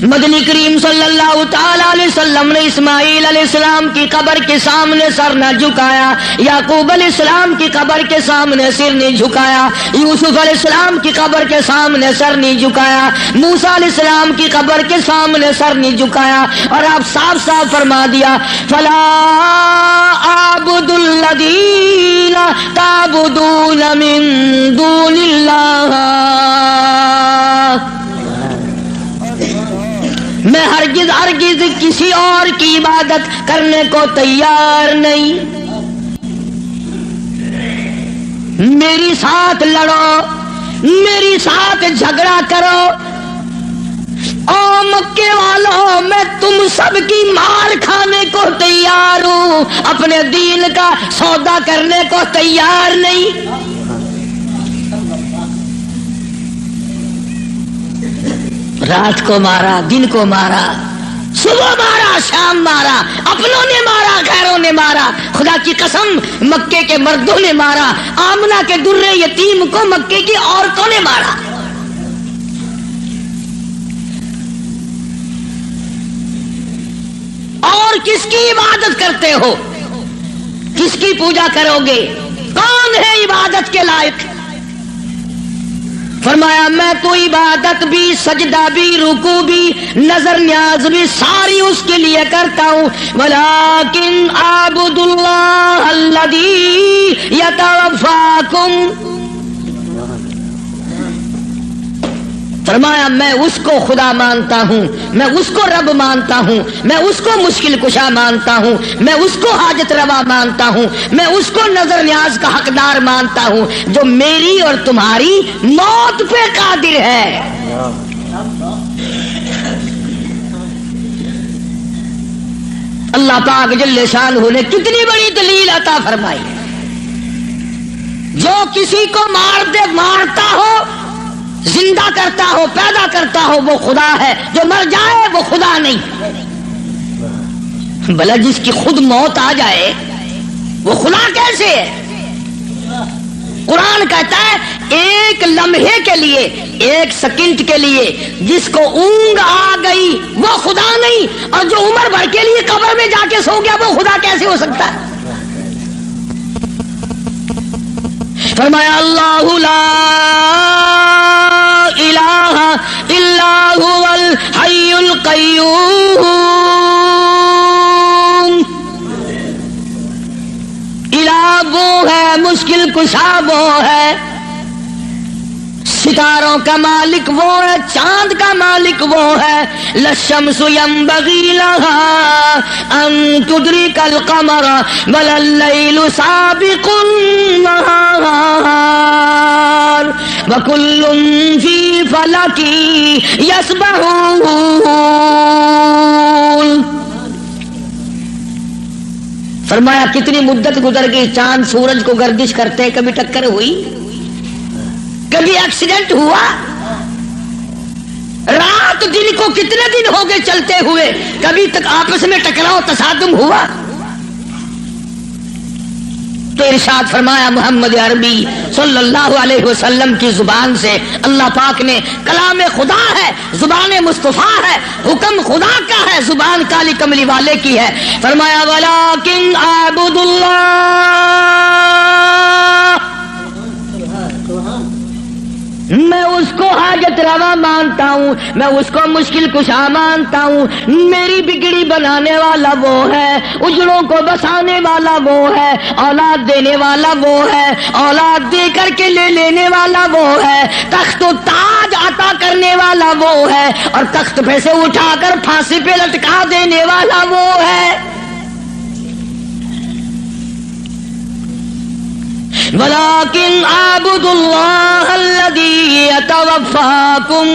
مدنی کریم صلی اللہ تعالی علیہ وسلم نے اسماعیل علیہ السلام کی قبر کے سامنے سر نہ جھکایا، یعقوب علیہ السلام کی قبر کے سامنے سر نہیں جھکایا، یوسف علیہ السلام کی قبر کے سامنے سر نہیں جھکایا، موسیٰ علیہ السلام کی قبر کے سامنے سر نہیں جھکایا۔ اور آپ صاف صاف فرما دیا فلا اعبد الذین تعبدون من دون اللہ، میں ہرگز ہرگز کسی اور کی عبادت کرنے کو تیار نہیں۔ میری ساتھ لڑو، میری ساتھ جھگڑا کرو، او مکے والوں میں تم سب کی مار کھانے کو تیار ہوں، اپنے دین کا سودا کرنے کو تیار نہیں۔ رات کو مارا، دن کو مارا، صبح مارا، شام مارا، اپنوں نے مارا، غیروں نے مارا، خدا کی قسم مکے کے مردوں نے مارا، آمنہ کے درے یتیم کو مکے کی عورتوں نے مارا۔ اور کس کی عبادت کرتے ہو؟ کس کی پوجا کرو گے؟ کون ہے عبادت کے لائق؟ فرمایا میں تو عبادت بھی، سجدہ بھی، رکوع بھی، نظر نیاز بھی ساری اس کے لیے کرتا ہوں۔ ولیکن اعبد اللہ الذی یتوفاکم، فرمایا میں اس کو خدا مانتا ہوں، میں اس کو رب مانتا ہوں، میں اس کو مشکل کشا مانتا ہوں، میں اس کو حاجت روا مانتا ہوں، میں اس کو نظر نیاز کا حقدار مانتا ہوں جو میری اور تمہاری موت پہ قادر ہے۔ اللہ پاک جل شانہ نے کتنی بڑی دلیل عطا فرمائی ہے۔ جو کسی کو مارتا ہو، زندہ کرتا ہو، پیدا کرتا ہو، وہ خدا ہے۔ جو مر جائے وہ خدا نہیں۔ بھلا جس کی خود موت آ جائے وہ خدا کیسے ہے؟ قرآن کہتا ہے ایک لمحے کے لیے، ایک سیکنڈ کے لیے جس کو اونگ آ گئی وہ خدا نہیں، اور جو عمر بھر کے لیے قبر میں جا کے سو گیا وہ خدا کیسے ہو سکتا ہے؟ فرمایا اللہ لا الہ الا هو الحی القیوم، الہ وہ ہے، مشکل کشا وہ ہے، ستاروں کا مالک وہ ہے، چاند کا مالک وہ ہے۔ للشمس ينبغي لها ان تدرك القمر ولا الليل سابق النهار وكل في فلك يسبحون۔ فرمایا کتنی مدت گزر گئی، چاند سورج کو گردش کرتے، کبھی ٹکر ہوئی، کبھی ایکسیڈنٹ ہوا، رات دن کو کتنے دن ہو گئے چلتے ہوئے، کبھی تک آپس میں ٹکراؤ تصادم ہوا؟ تو ارشاد فرمایا محمد عربی صلی اللہ علیہ وسلم کی زبان سے، اللہ پاک نے، کلام خدا ہے، زبان مصطفیٰ ہے، حکم خدا کا ہے، زبان کالی کملی والے کی ہے۔ فرمایا ولیکن اعبد اللہ، میں اس کو حاجت روا مانتا ہوں، میں اس کو مشکل کشا مانتا ہوں، میری بگڑی بنانے والا وہ ہے، اجڑوں کو بسانے والا وہ ہے، اولاد دینے والا وہ ہے، اولاد دے کر کے لے لینے والا وہ ہے، تخت و تاج عطا کرنے والا وہ ہے، اور تخت پہ سے اٹھا کر پھانسی پہ لٹکا دینے والا وہ ہے۔ ولیکن اعبد اللہ الذی یتوفاکم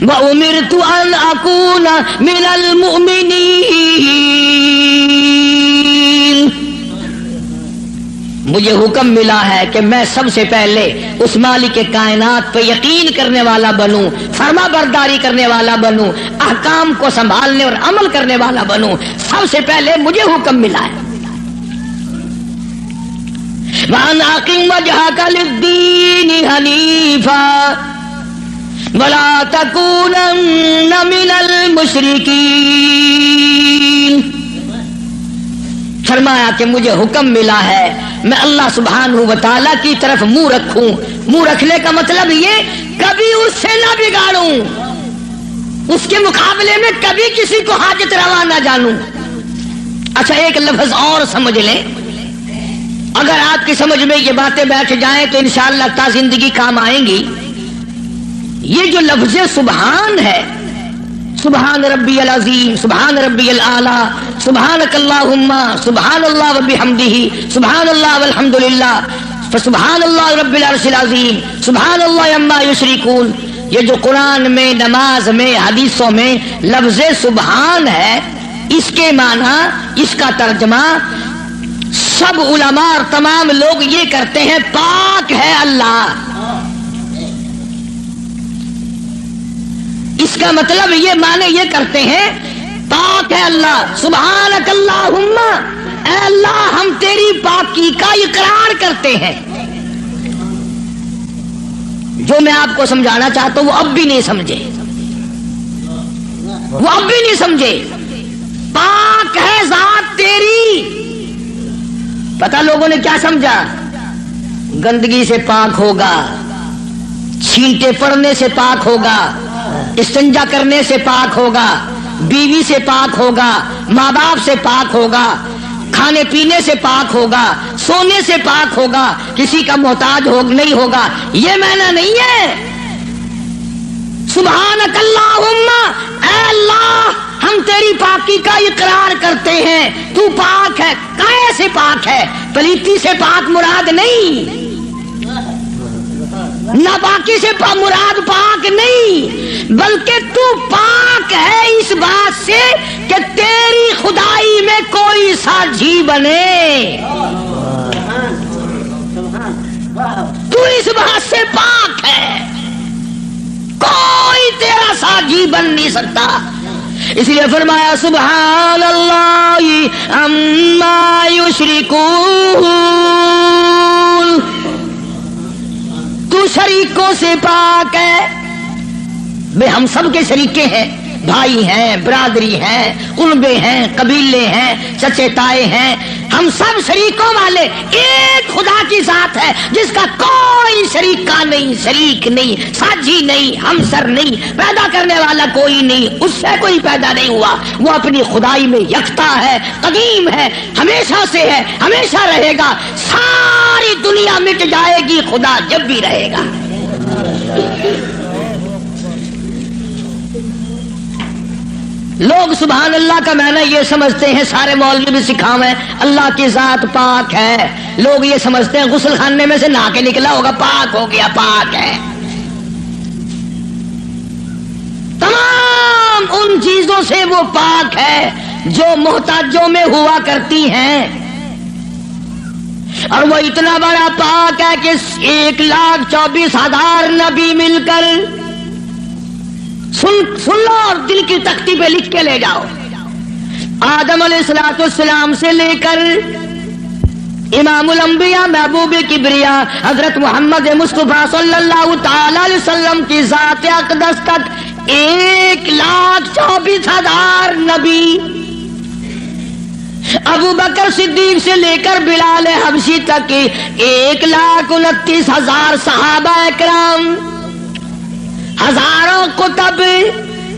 وامرت ان اکون من المؤمنین، مجھے حکم ملا ہے کہ میں سب سے پہلے اس مالک کائنات پہ یقین کرنے والا بنوں، فرما برداری کرنے والا بنوں، احکام کو سنبھالنے اور عمل کرنے والا بنوں، سب سے پہلے مجھے حکم ملا ہے۔ وَأَنْ أَقِمْ وَجْهَكَ لِلدِّينِ حَنِيفًا وَلَا تَكُونَنَّ مِنَ الْمُشْرِكِينَ، فرمایا کہ مجھے حکم ملا ہے میں اللہ سبحانہ و تعالیٰ کی طرف منہ رکھوں، منہ رکھنے کا مطلب یہ کبھی اس سے نہ بگاڑوں، اس کے مقابلے میں کبھی کسی کو حاجت روا نہ جانوں۔ اچھا ایک لفظ اور سمجھ لیں، اگر آپ کی سمجھ میں یہ باتیں بیٹھ جائیں تو انشاءاللہ تا زندگی کام آئیں گی۔ یہ جو لفظ سبحان ہے، سبحان ربی العظیم، سبحان ربی الاعلیٰ، سبحانک اللہم، سبحان اللہ وبحمدہ، سبحان اللہ والحمدللہ، فسبحان اللہ رب العرش العظیم، سبحان اللہ عما یشرکون، یہ جو قرآن میں، نماز میں، حدیثوں میں لفظ سبحان ہے، اس کے معنی، اس کا ترجمہ سب علماء اور تمام لوگ یہ کرتے ہیں، پاک ہے اللہ، اس کا مطلب یہ معنی یہ کرتے ہیں پاک ہے اللہ، سبحانک اللہم، اے اللہ ہم تیری پاکی کا اقرار کرتے ہیں۔ جو میں آپ کو سمجھانا چاہتا ہوں وہ اب بھی نہیں سمجھے، وہ اب بھی نہیں سمجھے۔ پاک ہے ذات تیری، پتہ لوگوں نے کیا سمجھا؟ گندگی سے پاک ہوگا، چھینٹے پڑنے سے پاک ہوگا، استنجا کرنے سے پاک ہوگا، بیوی سے پاک ہوگا، ماں باپ سے پاک ہوگا، کھانے پینے سے پاک ہوگا، سونے سے پاک ہوگا، کسی کا محتاج نہیں ہوگا۔ یہ معنی نہیں ہے۔ سبحانک اللہم، اے اللہ ہم تیری پاکی کا اقرار کرتے ہیں، تو پاک ہے۔ کیسے پاک ہے؟ پلیتی سے پاک مراد نہیں، ناپاکی سے مراد پاک نہیں، بلکہ تو پاک ہے اس بات سے کہ تیری خدائی میں کوئی ساجھی بنے، تو اس بات سے پاک ہے، کوئی تیرا ساجھی بن نہیں سکتا۔ اس لیے فرمایا سبحان اللہ عما یشرکون، تو شریکوں سے پاک ہے۔ بے ہم سب کے شریکے ہیں، بھائی ہیں، برادری ہیں، قربے ہیں، قبیلے ہیں، چچے تائے ہیں، ہم سب شریکوں والے ایک خدا کی ذات ہے جس کا کوئی شریکہ نہیں، شریک نہیں، ساجھی نہیں، ہمسر نہیں، پیدا کرنے والا کوئی نہیں، اس سے کوئی پیدا نہیں ہوا، وہ اپنی خدائی میں یکتا ہے، قدیم ہے، ہمیشہ سے ہے، ہمیشہ رہے گا، ساری دنیا مٹ جائے گی، خدا جب بھی رہے گا۔ لوگ سبحان اللہ کا معنی یہ سمجھتے ہیں، سارے مولوی بھی سکھاویں اللہ کی ذات پاک ہے، لوگ یہ سمجھتے ہیں غسل خانے میں سے نہا کے نکلا ہوگا پاک ہو گیا، پاک ہے۔ تمام ان چیزوں سے وہ پاک ہے جو محتاجوں میں ہوا کرتی ہیں، اور وہ اتنا بڑا پاک ہے کہ 1,24,000 نبی مل کر سن لو اور دل کی تختی پہ لکھ کے لے جاؤ، آدم علیہ السلام سے لے کر امام الانبیاء محبوب کبریا حضرت محمد مصطفیٰ صلی اللہ تعالی علیہ وسلم کی ذات اقدس تک 1,24,000 نبی، ابو بکر صدیق سے لے کر بلال حبشی تک 1,29,000 صحابہ اکرام، ہزاروں کتب،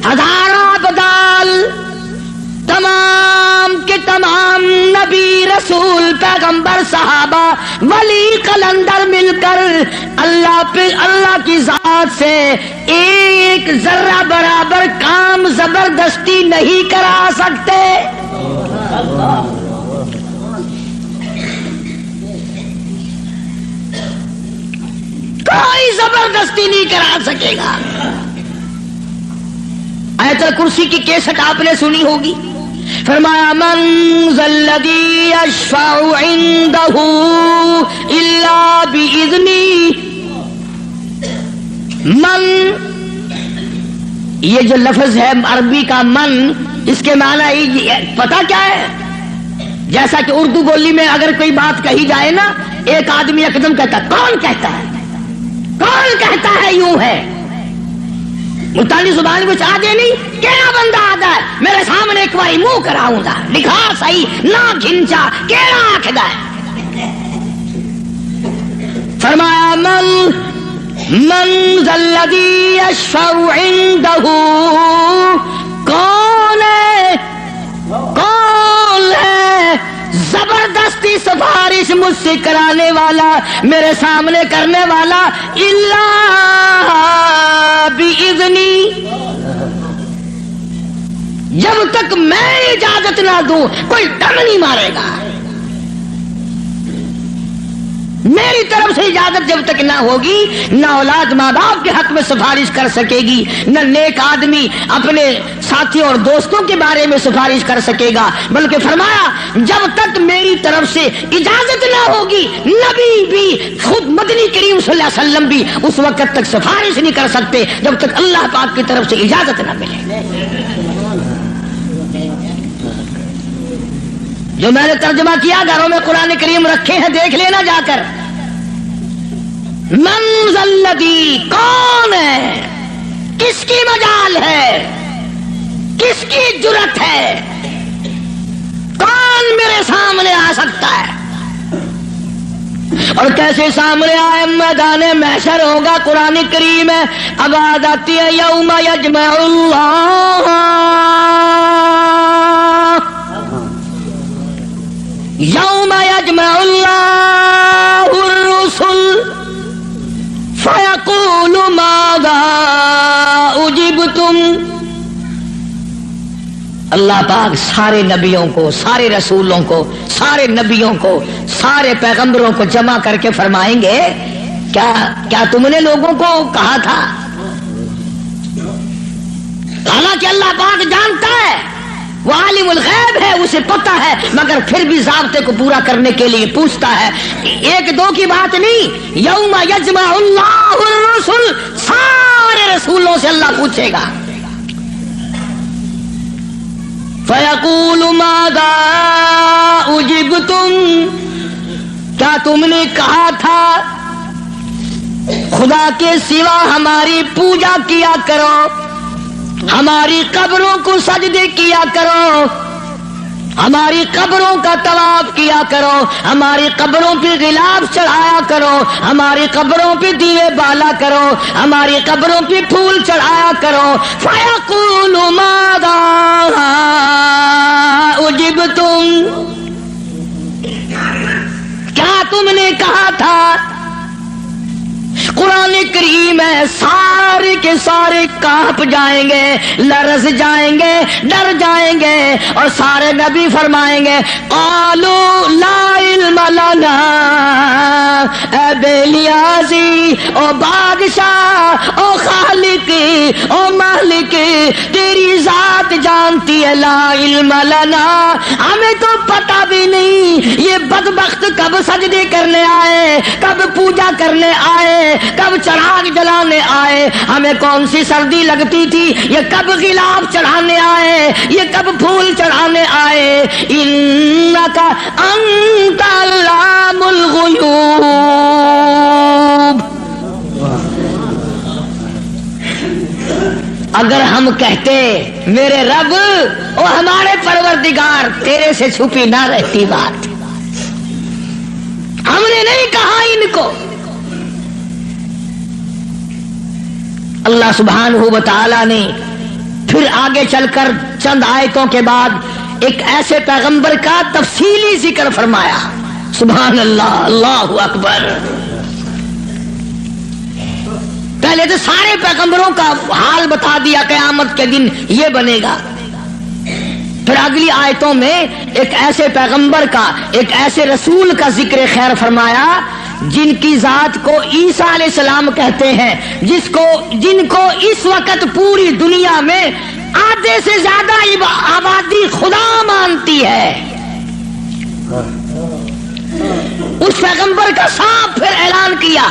ہزاروں ابدال، تمام کے تمام نبی، رسول، پیغمبر، صحابہ، ولی، قلندر مل کر اللہ کی ذات سے ایک ذرہ برابر کام زبردستی نہیں کرا سکتے۔ کوئی زبردستی نہیں کرا سکے گا۔ آیت الکرسی کی کیسٹ آپ نے سنی ہوگی، فرمایا من ذا الذی یشفع عنده الا باذنہ۔ من، یہ جو لفظ ہے عربی کا من، اس کے معنی پتہ کیا ہے؟ جیسا کہ اردو بولی میں اگر کوئی بات کہی جائے نا، ایک آدمی یکدم کہتا ہے کون کہتا ہے، کون کہتا ہے، یوں ہے، ملتانی زبان کچھ آدھے نہیں، کیڑا بندہ آدھا ہے میرے سامنے ایک باری منہ کراؤں گا، لکھا صحیح نہ گھنچا، کیڑا آکھدا ہے۔ فرمایا من ذا الذی یشفع عنده، کون ہے، کون ہے زبردستی سفارش مجھ سے کرانے والا، میرے سامنے کرنے والا، الا باذنی، جب تک میں اجازت نہ دوں کوئی ڈر نہیں مارے گا۔ میری طرف سے اجازت جب تک نہ ہوگی نہ اولاد ماں باپ کے حق میں سفارش کر سکے گی، نہ نیک آدمی اپنے ساتھیوں اور دوستوں کے بارے میں سفارش کر سکے گا، بلکہ فرمایا جب تک میری طرف سے اجازت نہ ہوگی نبی بھی خود مدنی کریم صلی اللہ علیہ وسلم بھی اس وقت تک سفارش نہیں کر سکتے جب تک اللہ پاک کی طرف سے اجازت نہ ملے۔ جو میں نے ترجمہ کیا گھروں میں قرآن کریم رکھے ہیں دیکھ لینا جا کر۔ من ذا الذی، کون ہے، کس کی مجال ہے، کس کی جرت ہے، کون میرے سامنے آ سکتا ہے؟ اور کیسے سامنے آئے؟ میدان محشر ہوگا، قرآن کریم ہے اب آیت آتی ہے یوم یجمع اللہ یوم یجمع اللہ الرسل فیقول ماذا اجبتم۔ اللہ پاک سارے نبیوں کو، سارے رسولوں کو، سارے نبیوں کو، سارے پیغمبروں کو جمع کر کے فرمائیں گے کیا تم نے لوگوں کو کہا تھا؟ حالانکہ اللہ پاک جانتا ہے، وہ عالم الغیب ہے، اسے پتہ ہے، مگر پھر بھی ضابطے کو پورا کرنے کے لیے پوچھتا ہے۔ ایک دو کی بات نہیں، یوم یجمع اللہ الرسل، سارے رسولوں سے اللہ پوچھے گا۔ فَيَقُولُ مَاذَا أُجِبْتُمْ، کیا تم نے کہا تھا خدا کے سوا ہماری پوجا کیا کرو، ہماری قبروں کو سجدے کیا کرو، ہماری قبروں کا طواف کیا کرو، ہماری قبروں پہ غلاف چڑھایا کرو، ہماری قبروں پہ دیوے بالا کرو، ہماری قبروں پہ پھول چڑھایا کرو۔ فَيَقُولُ مَاذَا أُجِبْتُمْ، کیا تم نے کہا تھا؟ قرآن کریم ہے، سارے کے سارے کانپ جائیں گے، لرز جائیں گے، ڈر جائیں گے، اور سارے نبی فرمائیں گے قالوا لا علم لنا، اے بے نیازی، او بادشاہ، او خالق، او مالک، تیری ذات جانتی ہے، لا علم لنا، ہمیں تو پتہ بھی نہیں یہ بدبخت کب سجدے کرنے آئے، کب پوجا کرنے آئے، کب چراغ جلانے آئے، ہمیں کون سی سردی لگتی تھی، یہ کب غلاف چڑھانے آئے، یہ کب پھول چڑھانے آئے۔ انک انت علام الغیوب، اگر ہم کہتے میرے رب او ہمارے پروردگار تیرے سے چھپی نہ رہتی بات، ہم نے نہیں کہا ان کو۔ اللہ سبحانہ و تعالی نے پھر آگے چل کر چند آیتوں کے بعد ایک ایسے پیغمبر کا تفصیلی ذکر فرمایا۔ سبحان اللہ، اللہ اکبر۔ پہلے تو سارے پیغمبروں کا حال بتا دیا، قیامت کے دن یہ بنے گا۔ پھر اگلی آیتوں میں ایک ایسے پیغمبر کا، ایک ایسے رسول کا ذکر خیر فرمایا جن کی ذات کو عیسیٰ علیہ السلام کہتے ہیں، جن کو اس وقت پوری دنیا میں آدھے سے زیادہ آبادی خدا مانتی ہے۔ اس پیغمبر کا صاف پھر اعلان کیا،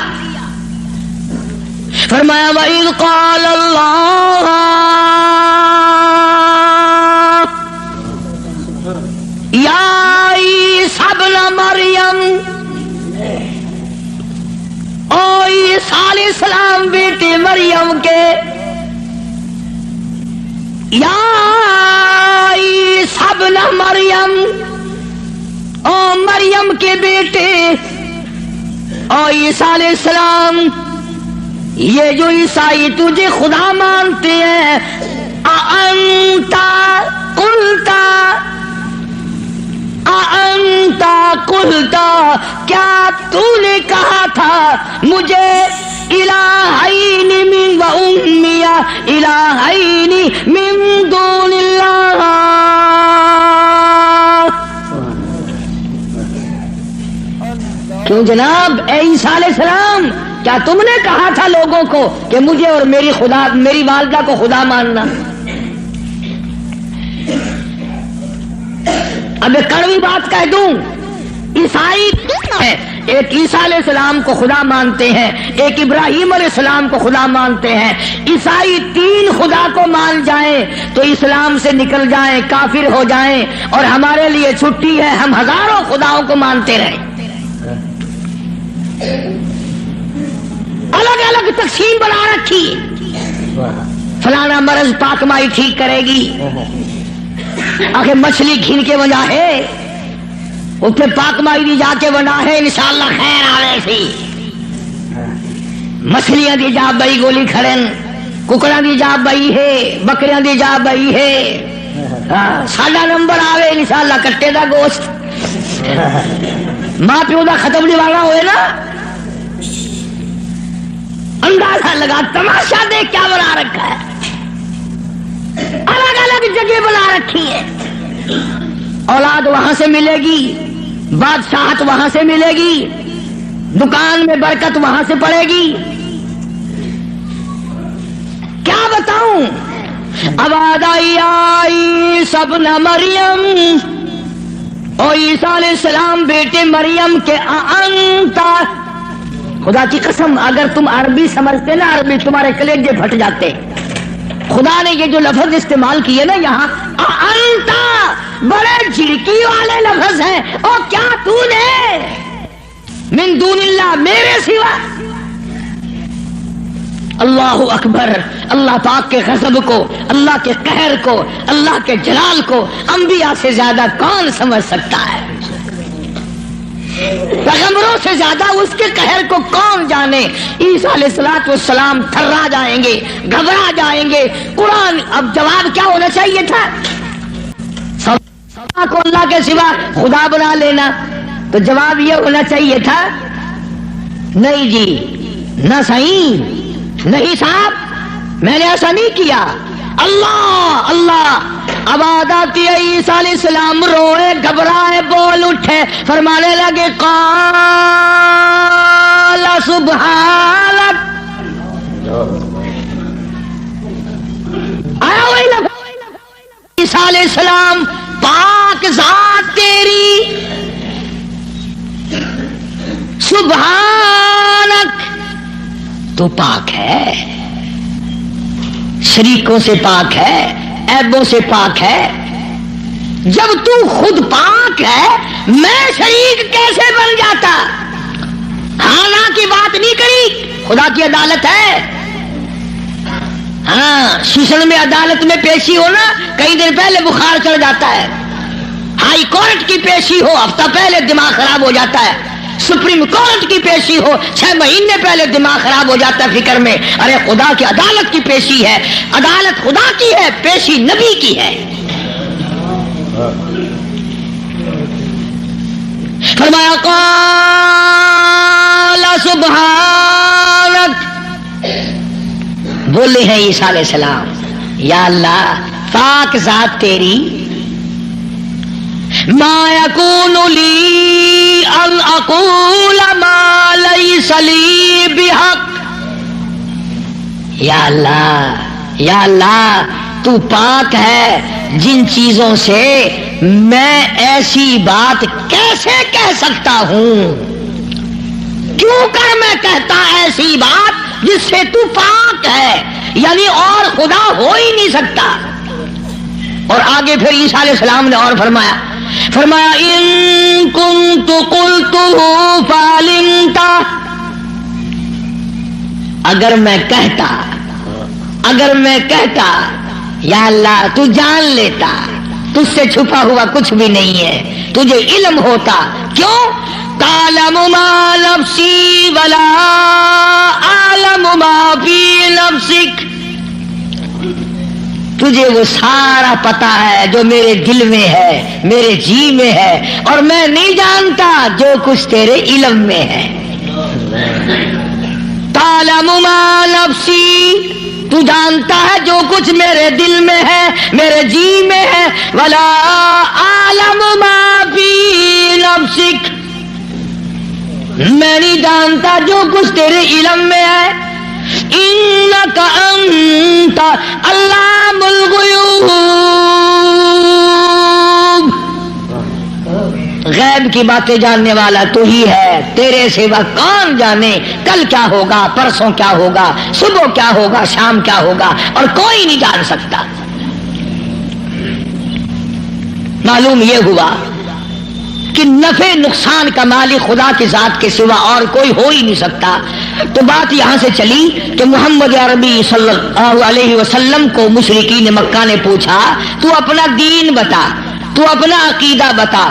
فرمایا وَإِذْ قَالَ اللَّهُ يَا عِيسَى ابْنَ مَرْيَمَ، او عیسیٰ علیہ السلام بیٹے مریم کے، یا عیسیٰ ابن مریم، او مریم کے بیٹے، او عیسیٰ علیہ السلام، یہ جو عیسائی تجھے خدا مانتے ہیں، اَأَنْتَ قُلْتَ، کیا تو نے کہا تھا مجھے الہین من و امی الہین من دون اللہ، کیوں جناب اے عیسیٰ علیہ السلام، کیا تم نے کہا تھا لوگوں کو کہ مجھے اور میری والدہ کو خدا ماننا؟ اب ایک کڑوی بات کہہ دوں، عیسائی ہے، ایک عیسیٰ علیہ السلام کو خدا مانتے ہیں، ایک ابراہیم علیہ السلام کو خدا مانتے ہیں۔ عیسائی 3 خدا کو مان جائیں تو اسلام سے نکل جائیں، کافر ہو جائیں، اور ہمارے لیے چھٹی ہے، ہم ہزاروں خداؤں کو مانتے رہیں۔ الگ الگ تقسیم بنا رکھی، فلانا مرض پاک مائی ٹھیک کرے گی، آخر مچھلی گھن کے وجہ ہے اتنے پاک مائی دی جا کے بنا ہے، انشاءاللہ خیر آوے سی۔ مچھلیاں دی جا بئی گولی کھڑن، ککڑاں دی جا بئی ہے، بکریاں دی جا بئی ہے، ساڈا نمبر آوے انشاءاللہ کٹے دا گوشت۔ ماں پیو دا ختم دیوانا ہوئے نا، اندازہ لگا تماشا دیکھ کیا بنا رکھا ہے، الگ الگ جگہ بنا رکھی ہے۔ اولاد وہاں سے ملے گی، بادشاہت وہاں سے ملے گی، دکان میں برکت وہاں سے پڑے گی، کیا بتاؤں۔ اب آئی سب نہ مریم، او عیسیٰ علیہ السلام بیٹے مریم کے انتا، خدا کی قسم اگر تم عربی سمجھتے نا، عربی تمہارے کلیجے پھٹ جاتے۔ خدا نے یہ جو لفظ استعمال کیے نا یہاں، انتا، بڑے جھڑکی والے لفظ ہیں۔ اور کیا تو نے من دون اللہ، میرے سوا، اللہ اکبر، اللہ پاک کے غضب کو، اللہ کے قہر کو، اللہ کے جلال کو انبیاء سے زیادہ کون سمجھ سکتا ہے؟ پیغمبروں سے زیادہ اس کے قہر کو کون جانے؟ عیسیٰ علیہ السلام تھرا جائیں گے، گھبرا جائیں گے۔ قرآن اب جواب کیا ہونا چاہیے تھا؟ سب کو اللہ کے سوا خدا بنا لینا، تو جواب یہ ہونا چاہیے تھا نہیں جی، نہ صحیح، نہیں صاحب میں نے ایسا نہیں کیا۔ اللہ اللہ، اب آداتی عیسیٰ علیہ السلام روئے، گھبرائے، بول اٹھے، فرمانے لگے قال سبحانک، آیا وہی لفظ، عیسیٰ علیہ السلام پاک ذات تیری، سبحانک، تو پاک ہے، شریکوں سے پاک ہے، عیبوں سے پاک ہے۔ جب تو خود پاک ہے میں شریک کیسے بن جاتا؟ ہاں کی بات نہیں کری، خدا کی عدالت ہے۔ ہاں شیشن میں عدالت میں پیشی ہونا کئی دن پہلے بخار چڑھ جاتا ہے، ہائی کورٹ کی پیشی ہو ہفتہ پہلے دماغ خراب ہو جاتا ہے، سپریم کورٹ کی پیشی ہو 6 مہینے پہلے دماغ خراب ہو جاتا ہے فکر میں۔ ارے خدا کی عدالت کی پیشی ہے، عدالت خدا کی ہے، پیشی نبی کی ہے۔ فرمایا قال سبحانک، بولے ہیں عیسیٰ علیہ السلام، یا اللہ پاک ذات تیری، ما یکون لی ان اقول ما لیس لی بحق، یا اللہ تو پاک ہے، جن چیزوں سے میں ایسی بات کیسے کہہ سکتا ہوں؟ کیوں کر میں کہتا ایسی بات جس سے تو پاک ہے، یعنی اور خدا ہو ہی نہیں سکتا۔ اور آگے پھر عیسیٰ علیہ السلام نے اور فرمایا ان کنت قلتہ فعلمت، اگر میں کہتا یا اللہ تو جان لیتا، تجھ سے چھپا ہوا کچھ بھی نہیں ہے، تجھے علم ہوتا۔ کیوں؟ تعلم ما نفسی ولا اعلم ما فی نفسک، تجھے وہ سارا پتا ہے جو میرے دل میں ہے، میرے جی میں ہے، اور میں نہیں جانتا جو کچھ تیرے علم میں ہے۔ تعلم ما نفسی، تو جانتا ہے جو کچھ میرے دل میں ہے، میرے جی میں ہے، ولا اعلم ما فی نفسک، میں نہیں جانتا جو کچھ تیرے علم میں ہے. انک انت علام الغیوب، غیب کی باتیں جاننے والا تو ہی ہے، تیرے سوا کون جانے کل کیا ہوگا، پرسوں کیا ہوگا، صبح کیا ہوگا، شام کیا ہوگا، اور کوئی نہیں جان سکتا. معلوم یہ ہوا کہ نفع نقصان کا مالک خدا کی ذات کے سوا اور کوئی ہو ہی نہیں سکتا. تو بات یہاں سے چلی کہ محمد عربی صلی اللہ علیہ وسلم کو مشرکین مکہ نے پوچھا تو اپنا دین بتا، تو اپنا عقیدہ بتا،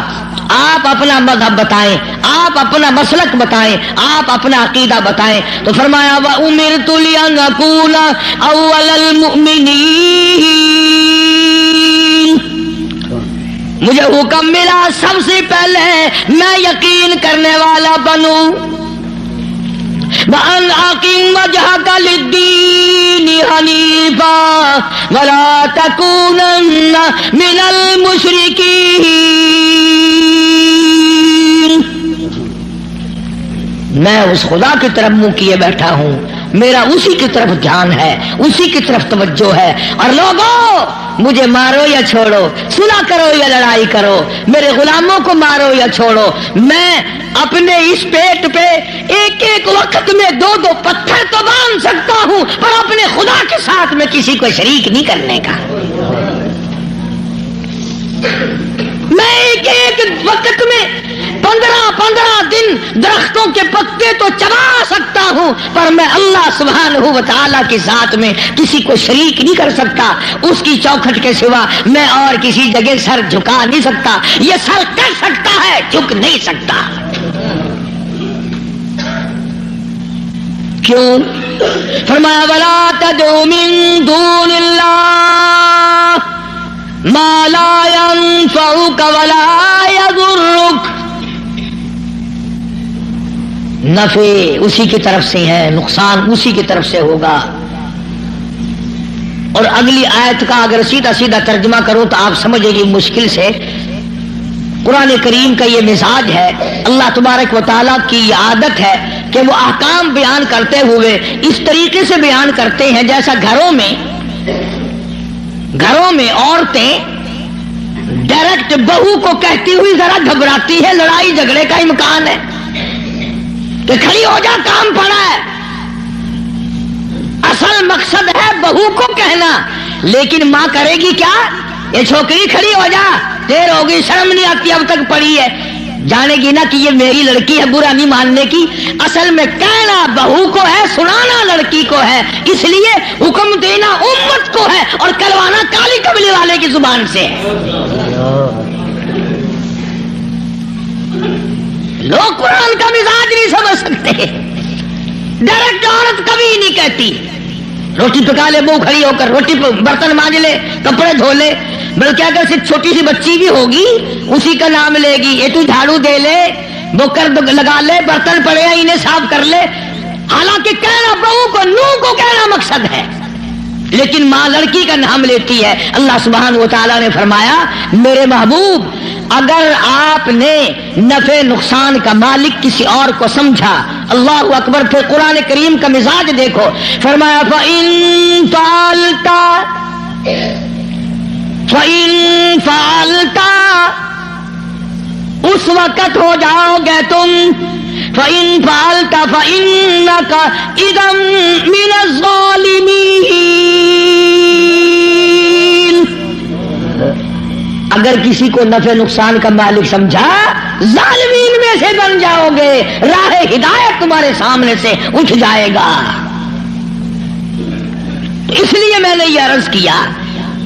آپ اپنا مذہب بتائیں، آپ اپنا مسلک بتائیں، آپ اپنا عقیدہ بتائیں. تو فرمایا وَأُمِرْتُ لِأَنْ أَكُونَ أَوَّلَ الْمُؤْمِنِينَ، مجھے حکم ملا سب سے پہلے میں یقین کرنے والا بنوں. وَأَنْ أَقِمْ وَجْهَكَ لِلدِّينِ حَنِيفًا وَلَا تَكُونَنَّ مِنَ الْمُشْرِكِينَ. میں اس خدا کی طرف منہ کیے بیٹھا ہوں، میرا اسی کی طرف دھیان ہے، اسی کی طرف توجہ ہے. اور لوگوں مجھے مارو یا چھوڑو، صلح کرو یا لڑائی کرو، میرے غلاموں کو مارو یا چھوڑو، میں اپنے اس پیٹ پہ ایک ایک وقت میں 2 پتھر تو باندھ سکتا ہوں، پر اپنے خدا کے ساتھ میں کسی کو شریک نہیں کرنے کا. میں ایک وقت میں 15 دن درختوں کے پتے تو چبا سکتا ہوں، پر میں اللہ سبحانہ و تعالیٰ کی ذات میں کسی کو شریک نہیں کر سکتا. اس کی چوکھٹ کے سوا میں اور کسی جگہ سر جھکا نہیں سکتا. یہ سر کر سکتا ہے، جھک نہیں سکتا. کیوں؟ فرمایا وَلَا تَدْعُ مِن دُونِ اللَّهِ مَا لَا يَنفَعُكَ وَلَا يَضُرُّكَ. نفع اسی کی طرف سے ہے، نقصان اسی کی طرف سے ہوگا. اور اگلی آیت کا اگر سیدھا سیدھا ترجمہ کروں تو آپ سمجھیں گے مشکل سے. قرآن کریم کا یہ مزاج ہے، اللہ تبارک و تعالیٰ کی یہ عادت ہے کہ وہ احکام بیان کرتے ہوئے اس طریقے سے بیان کرتے ہیں جیسا گھروں میں عورتیں ڈائریکٹ بہو کو کہتی ہوئی ذرا گھبراتی ہے، لڑائی جھگڑے کا امکان ہے کہ کھڑی ہو جا، کام پڑا ہے. اصل مقصد ہے بہو کو کہنا، لیکن ماں کرے گی کیا؟ یہ چھوکری کھڑی ہو جا، دیر ہوگی، شرم نہیں آتی، اب تک پڑی ہے. جانے گی نا کہ یہ میری لڑکی ہے، برا نہیں ماننے کی. اصل میں کہنا بہو کو ہے، سنانا لڑکی کو ہے. اس لیے حکم دینا امت کو ہے اور کروانا کالی قبلی والے کی زبان سے ہے. لوگ قرآن کا مزاج نہیں سمجھ سکتے. ڈائریکٹ عورت کبھی نہیں کہتی روٹی پکا لے، منہ کھڑی ہو کر روٹی برتن مانج لے، کپڑے دھو لے. بلکہ اگر صرف چھوٹی سی بچی بھی ہوگی اسی کا نام لے گی، یہ تو جھاڑو دے لے، بوکر لگا لے، برتن پڑے ہیں انہیں صاف کر لے. حالانکہ کہنا بہو کو، نو کو کہنا مقصد ہے، لیکن ماں لڑکی کا نام لیتی ہے. اللہ سبحانہ و تعالیٰ نے فرمایا میرے محبوب اگر آپ نے نفع نقصان کا مالک کسی اور کو سمجھا، اللہ اکبر. پھر قرآن کریم کا مزاج دیکھو، فرمایا فَإِن فَعَلْتَ اس وقت ہو جاؤ گے تم، فَإِن فَعَلْتَ فَإِنَّكَ إِذًا مِنَ الظَّالِمِينَ. اگر کسی کو نفع نقصان کا مالک سمجھا، ظالمین میں سے بن جاؤ گے، راہ ہدایت تمہارے سامنے سے اٹھ جائے گا. اس لیے میں نے یہ عرض کیا،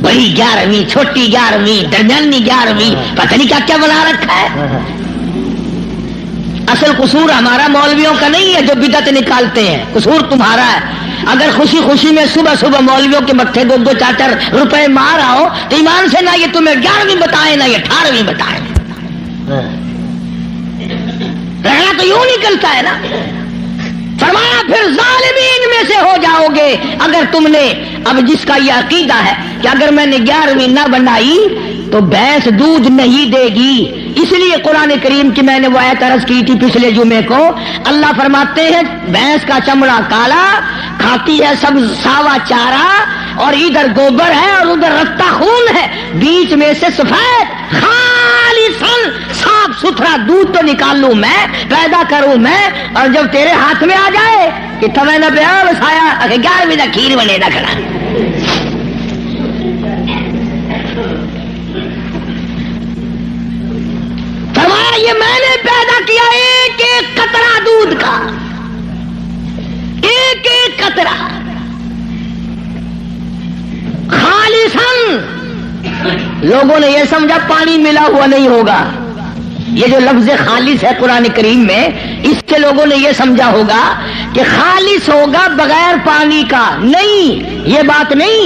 بڑی 11ویں، چھوٹی 11ویں، درمیانی 11ویں، پتہ نہیں کیا کیا بنا رکھا ہے. اصل قصور ہمارا مولویوں کا نہیں ہے جو بدعت نکالتے ہیں، قصور تمہارا ہے. اگر خوشی خوشی میں صبح صبح مولویوں کے متھے 2-4 روپے مار آؤ تو ایمان سے نہ یہ تمہیں 11ویں بتائیں نہ یہ 18ویں بتائیں. رہنا تو یوں نکلتا ہے نا. فرمایا پھر ظالمین میں سے ہو جاؤ گے اگر تم نے، اب جس کا یہ عقیدہ ہے کہ اگر میں نے 11ویں نہ بنائی تو بھینس دودھ نہیں دے گی، اس لیے قرآن کریم کی میں نے وہ آیت عرض کی تھی پچھلے جمعے کو. اللہ فرماتے ہیں بھینس کا چمڑا کالا، کھاتی ہے سب ساوا چارہ، اور ادھر گوبر ہے اور ادھر رکھتا خون ہے، بیچ میں سے سفید خالصاً صاف ستھرا دودھ تو نکال لوں میں، پیدا کروں میں، اور جب تیرے ہاتھ میں آ جائے کہ تمہیں نہ پیا بسایا اگر 11ویں کا کھیر بنے نہ کھڑا. فرمایا یہ میں نے پیدا کیا ایک ایک قطرہ دودھ کا، ایک ایک قطرہ خالصاً. لوگوں نے یہ سمجھا پانی ملا ہوا نہیں ہوگا. یہ جو لفظ خالص ہے قرآن کریم میں، اس سے لوگوں نے یہ سمجھا ہوگا کہ خالص ہوگا بغیر پانی کا. نہیں، یہ بات نہیں،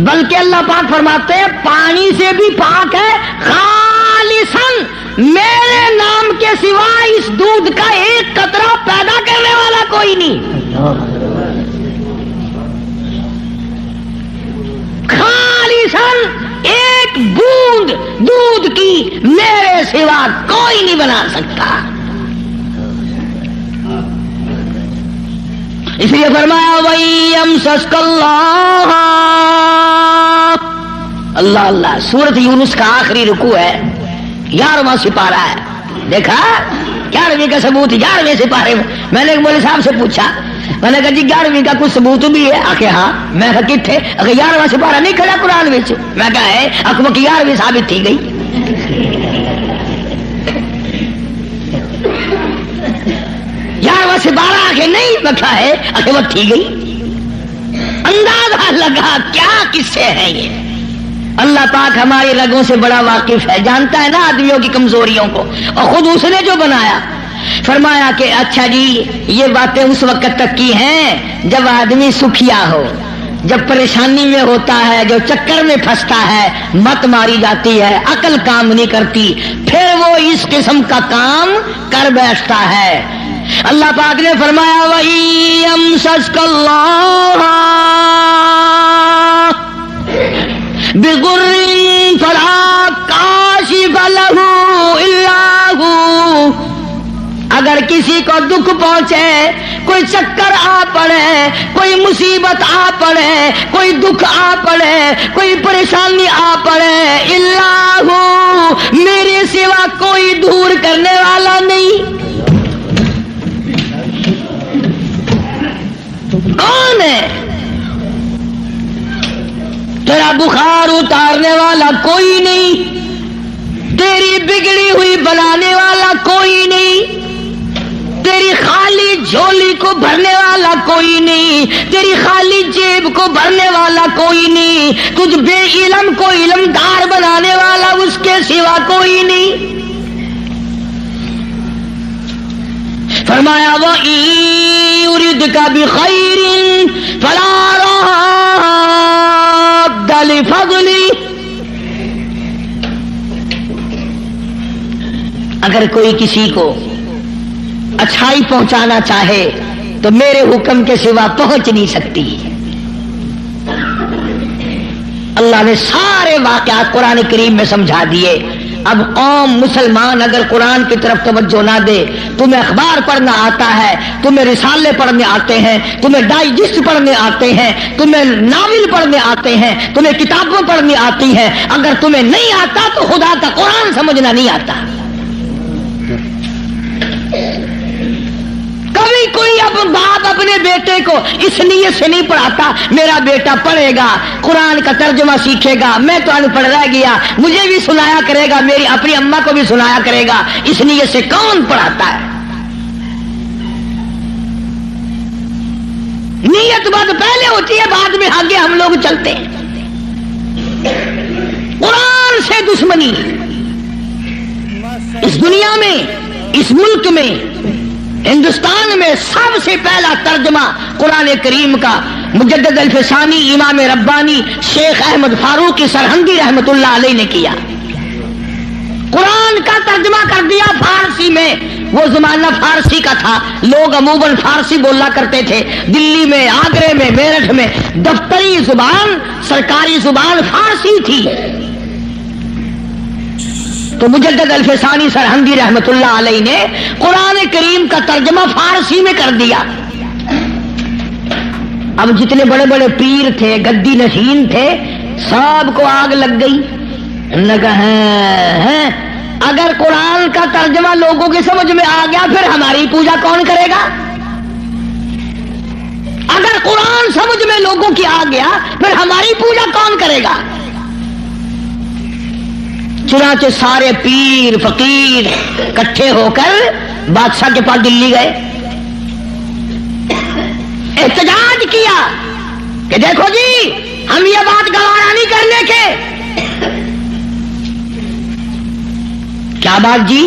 بلکہ اللہ پاک فرماتے ہیں پانی سے بھی پاک ہے. خالصاً میرے نام کے سوا اس دودھ کا ایک قطرہ پیدا کرنے والا کوئی نہیں. خالصاً ایک بوند دودھ کی میرے سوا کوئی نہیں بنا سکتا. اس لیے فرمایا وَيَمْسَسْكَ اللَّهُ. اللہ اللہ. سورۃ یونس کا آخری رکوع ہے، 11واں سپارہ ہے. دیکھا 11ویں کا ثبوت 11ویں سپارے میں. میں نے ایک مولوی صاحب سے پوچھا، میں نے کہا جی 11ویں کا کچھ ثبوت بھی ہے؟ آخر ہاں. میں کہا کتنے؟ اگر 11واں سپارہ نہیں کھڑا قرآن میں. میں کہا ہے اکبر کی 11ویں ثابت تھی گئی. 11واں سپارہ آخر نہیں، میں کہا ہے اکبر تھی گئی. اندازہ لگا کیا قصے ہیں یہ. اللہ پاک ہماری رگوں سے بڑا واقف ہے، جانتا ہے نا آدمیوں کی کمزوریوں کو، اور خود اس نے جو بنایا. فرمایا کہ اچھا جی یہ باتیں اس وقت تک کی ہیں جب آدمی سکھیا ہو، جب پریشانی میں ہوتا ہے، جو چکر میں پھنستا ہے، مت ماری جاتی ہے، عقل کام نہیں کرتی، پھر وہ اس قسم کا کام کر بیٹھتا ہے. اللہ پاک نے فرمایا وَيَمْسَسْكَ اللَّهُ بِضُرٍّ فَلَا كَاشِفَ لَهُ إِلَّا هُوَ. اگر کسی کو دکھ پہنچے، کوئی چکر آ پڑے، کوئی مصیبت آ پڑے، کوئی دکھ آ پڑے، کوئی پریشانی آ پڑے، اللہ ہو، میرے سوا کوئی دور کرنے والا نہیں. کون ہے؟ تیرا بخار اتارنے والا کوئی نہیں، تیری بگڑی ہوئی بنانے والا کوئی نہیں، تیری خالی جھولی کو بھرنے والا کوئی نہیں، تیری خالی جیب کو بھرنے والا کوئی نہیں، تجھ بے علم کو علمدار بنانے والا اس کے سوا کوئی نہیں. فرمایا وَإِن يُرِدْكَ بِخَيْرٍ فَلَا رَادَّ لِفَضْلِهِ. اگر کوئی کسی کو اچھائی پہنچانا چاہے تو میرے حکم کے سوا پہنچ نہیں سکتی. اللہ نے سارے واقعات قرآن کریم میں سمجھا دیے. اب قوم مسلمان اگر قرآن کی طرف توجہ نہ دے، تمہیں اخبار پڑھنا آتا ہے، تمہیں رسالے پڑھنے آتے ہیں، تمہیں ڈائجسٹ پڑھنے آتے ہیں، تمہیں ناول پڑھنے آتے ہیں، تمہیں کتابیں پڑھنی آتی ہیں، اگر تمہیں نہیں آتا تو خدا کا قرآن سمجھنا نہیں آتا. کبھی کوئی اب باپ اپنے بیٹے کو اس نیت سے نہیں پڑھاتا میرا بیٹا پڑھے گا، قرآن کا ترجمہ سیکھے گا، میں تو ان پڑھ رہ گیا، مجھے بھی سنایا کرے گا، میری اپنی اماں کو بھی سنایا کرے گا. اس نیت سے کون پڑھاتا ہے؟ نیت بات پہلے ہوتی ہے، بعد میں آگے ہم لوگ چلتے ہیں. قرآن سے دشمنی اس دنیا میں، اس ملک میں، ہندوستان میں سب سے پہلا ترجمہ قرآن کریم کا مجدد الفسانی امام ربانی شیخ احمد فاروقی سرہندی رحمت اللہ علیہ نے کیا. قرآن کا ترجمہ کر دیا فارسی میں. وہ زمانہ فارسی کا تھا، لوگ عموماً فارسی بولا کرتے تھے. دلی میں، آگرے میں، میرٹھ میں دفتری زبان، سرکاری زبان فارسی تھی. تو مجدد الفسانی سرہندی رحمت اللہ علیہ نے قرآن کریم کا ترجمہ فارسی میں کر دیا. اب جتنے بڑے بڑے پیر تھے، گدی نشین تھے، سب کو آگ لگ گئی. انہوں نے کہا ہیں اگر قرآن کا ترجمہ لوگوں کی سمجھ میں آ گیا پھر ہماری پوجا کون کرے گا؟ اگر قرآن سمجھ میں لوگوں کی آ گیا پھر ہماری پوجا کون کرے گا؟ چنانچہ سارے پیر فقیر اکٹھے ہو کر بادشاہ کے پاس دلی گئے، احتجاج کیا کہ دیکھو جی ہم یہ بات گوارا نہیں کرنے کے. کیا بات جی؟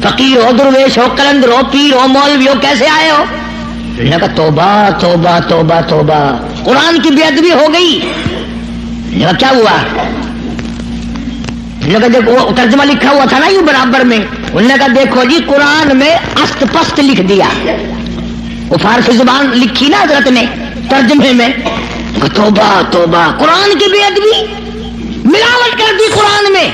فقیر ہو، درویش ہو، قلندر ہو، پیر ہو، مولوی ہو، کیسے آئے ہو؟ انہوں نے کہا توبہ توبہ توبہ توبہ، قرآن کی بے ادبی ہو گئی. انہوں نے کہا کیا ہوا؟ انہوں نے کہا دیکھو ترجمہ لکھا ہوا تھا نا یوں برابر میں. انہوں نے کہا دیکھو جی قرآن میں است پست لکھ دیا، وہ فارسی زبان لکھی نا حضرت نے ترجمے میں. توبہ توبہ، قرآن کی بے ادبی، ملاوٹ کر دی قرآن میں.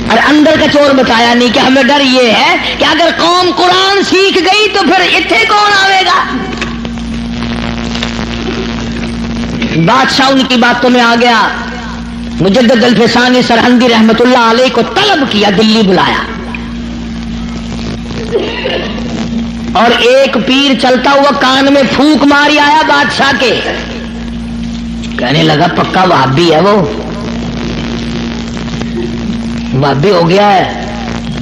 اور اندر کا چور بتایا نہیں کہ ہمیں ڈر یہ ہے کہ اگر قوم قرآن سیکھ گئی تو پھر اتنے کون آئے گا. بادشاہ ان کی باتوں میں آ گیا. مجدد الفسانی سرہندی رحمت اللہ علیہ کو طلب کیا، دلی بلایا، اور ایک پیر چلتا ہوا کان میں پھونک ماری آیا بادشاہ کے. کہنے لگا پکا وہابی ہے، وہ وہابی ہو گیا ہے.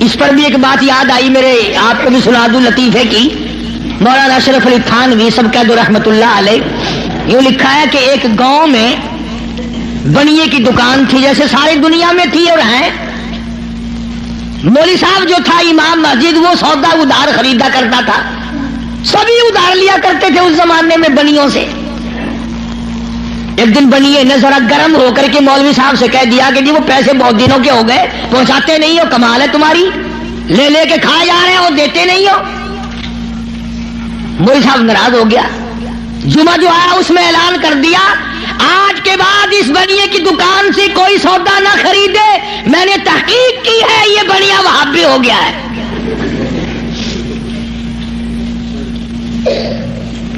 اس پر بھی ایک بات یاد آئی میرے، آپ کو بھی سنا دوں لطیفے کی. مولانا اشرف علی تھانوی سب کہہ دو رحمت اللہ علیہ، یوں لکھا ہے کہ ایک گاؤں میں بنیے کی دکان تھی، جیسے ساری دنیا میں تھی اور ہیں. مولوی صاحب جو تھا امام مسجد، وہ سودا ادھار خریدا کرتا تھا، سبھی ادھار لیا کرتے تھے اس زمانے میں بنیوں سے. ایک دن بنیے نے ذرا گرم ہو کر کے مولوی صاحب سے کہہ دیا کہ جی وہ پیسے بہت دنوں کے ہو گئے پہنچاتے نہیں ہو، کمال ہے تمہاری، لے لے کے کھا جا رہے ہو، دیتے نہیں ہو. مولوی صاحب ناراض ہو گیا. جمعہ جو آیا اس میں اعلان کر دیا آج کے بعد اس بنیے کی دکان سے کوئی سودا نہ خریدے، میں نے تحقیق کی ہے یہ بنیا وہابی ہو گیا ہے.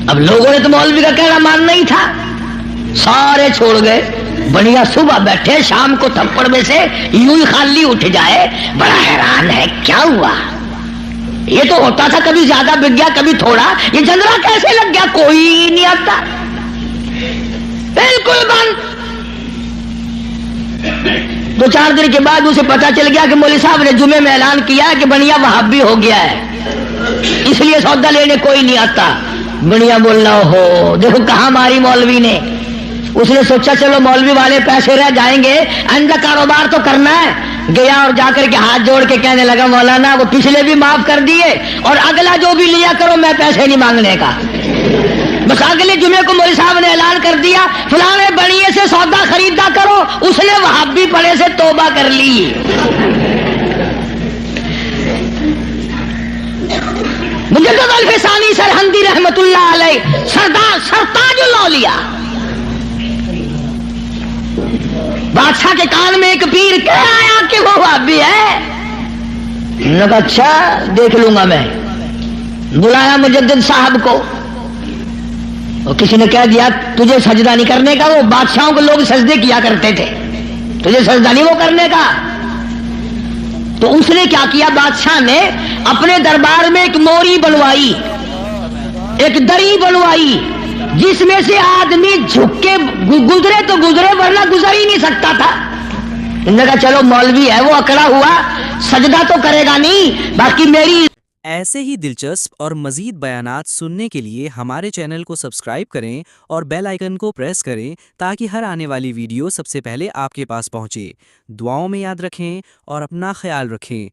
اب لوگوں نے تو مولوی کا کہنا ماننا ہی تھا، سارے چھوڑ گئے. بنیا صبح بیٹھے شام کو تھپڑ میں سے یوں ہی خالی اٹھ جائے. بڑا حیران ہے کیا ہوا، یہ تو ہوتا تھا کبھی زیادہ بک گیا کبھی تھوڑا، یہ جنرا کیسے لگ گیا، کوئی نہیں آتا، بالکل بند. 2-4 دن کے بعد اسے پتا چل گیا کہ مولوی صاحب نے جمعے میں اعلان کیا کہ بنیا وہابی ہو گیا ہے، اس لیے سودا لینے کوئی نہیں آتا. بنیا بولنا ہو دیکھو کہاں ماری مولوی نے. اس نے سوچا چلو مولوی والے پیسے رہ جائیں گے، آئندہ کاروبار تو کرنا ہے. گیا اور جا کر کے ہاتھ جوڑ کے کہنے لگا مولانا وہ پچھلے بھی معاف کر دیے اور اگلا جو بھی لیا کرو میں پیسے نہیں مانگنے کا. بس اگلے جمعے کو مولوی صاحب نے اعلان کر دیا فلانے بڑیے سے سودا خریدا کرو. اس نے وہابی پڑے سے توبہ کر لی. مجدد الفسانی سرہندی رحمت اللہ علیہ سرتاج الاولیاء، بادشاہ کے کان میں ایک پیر کہہ آیا کہ وہ وہابی ہے. نے کہا اچھا دیکھ لوں گا میں. بلایا مجدد صاحب کو، اور کسی نے کہہ دیا تجھے سجدہ نہیں کرنے کا، وہ بادشاہوں کو لوگ سجدے کیا کرتے تھے، تجھے سجدہ نہیں وہ کرنے کا. تو اس نے کیا کیا، بادشاہ نے اپنے دربار میں ایک موری بنوائی، ایک دری بنوائی جس میں سے آدمی جھک کے گزرے تو گزرے ورنہ گزر ہی نہیں سکتا تھا. انہوں نے کہا چلو مولوی ہے وہ اکڑا ہوا سجدہ تو کرے گا نہیں، باقی میری. ایسے ہی دلچسپ اور مزید بیانات سننے کے لیے ہمارے چینل کو سبسکرائب کریں اور بیل آئیکن کو پریس کریں تاکہ ہر آنے والی ویڈیو سب سے پہلے آپ کے پاس پہنچے. دعاؤں میں یاد رکھیں اور اپنا خیال رکھیں.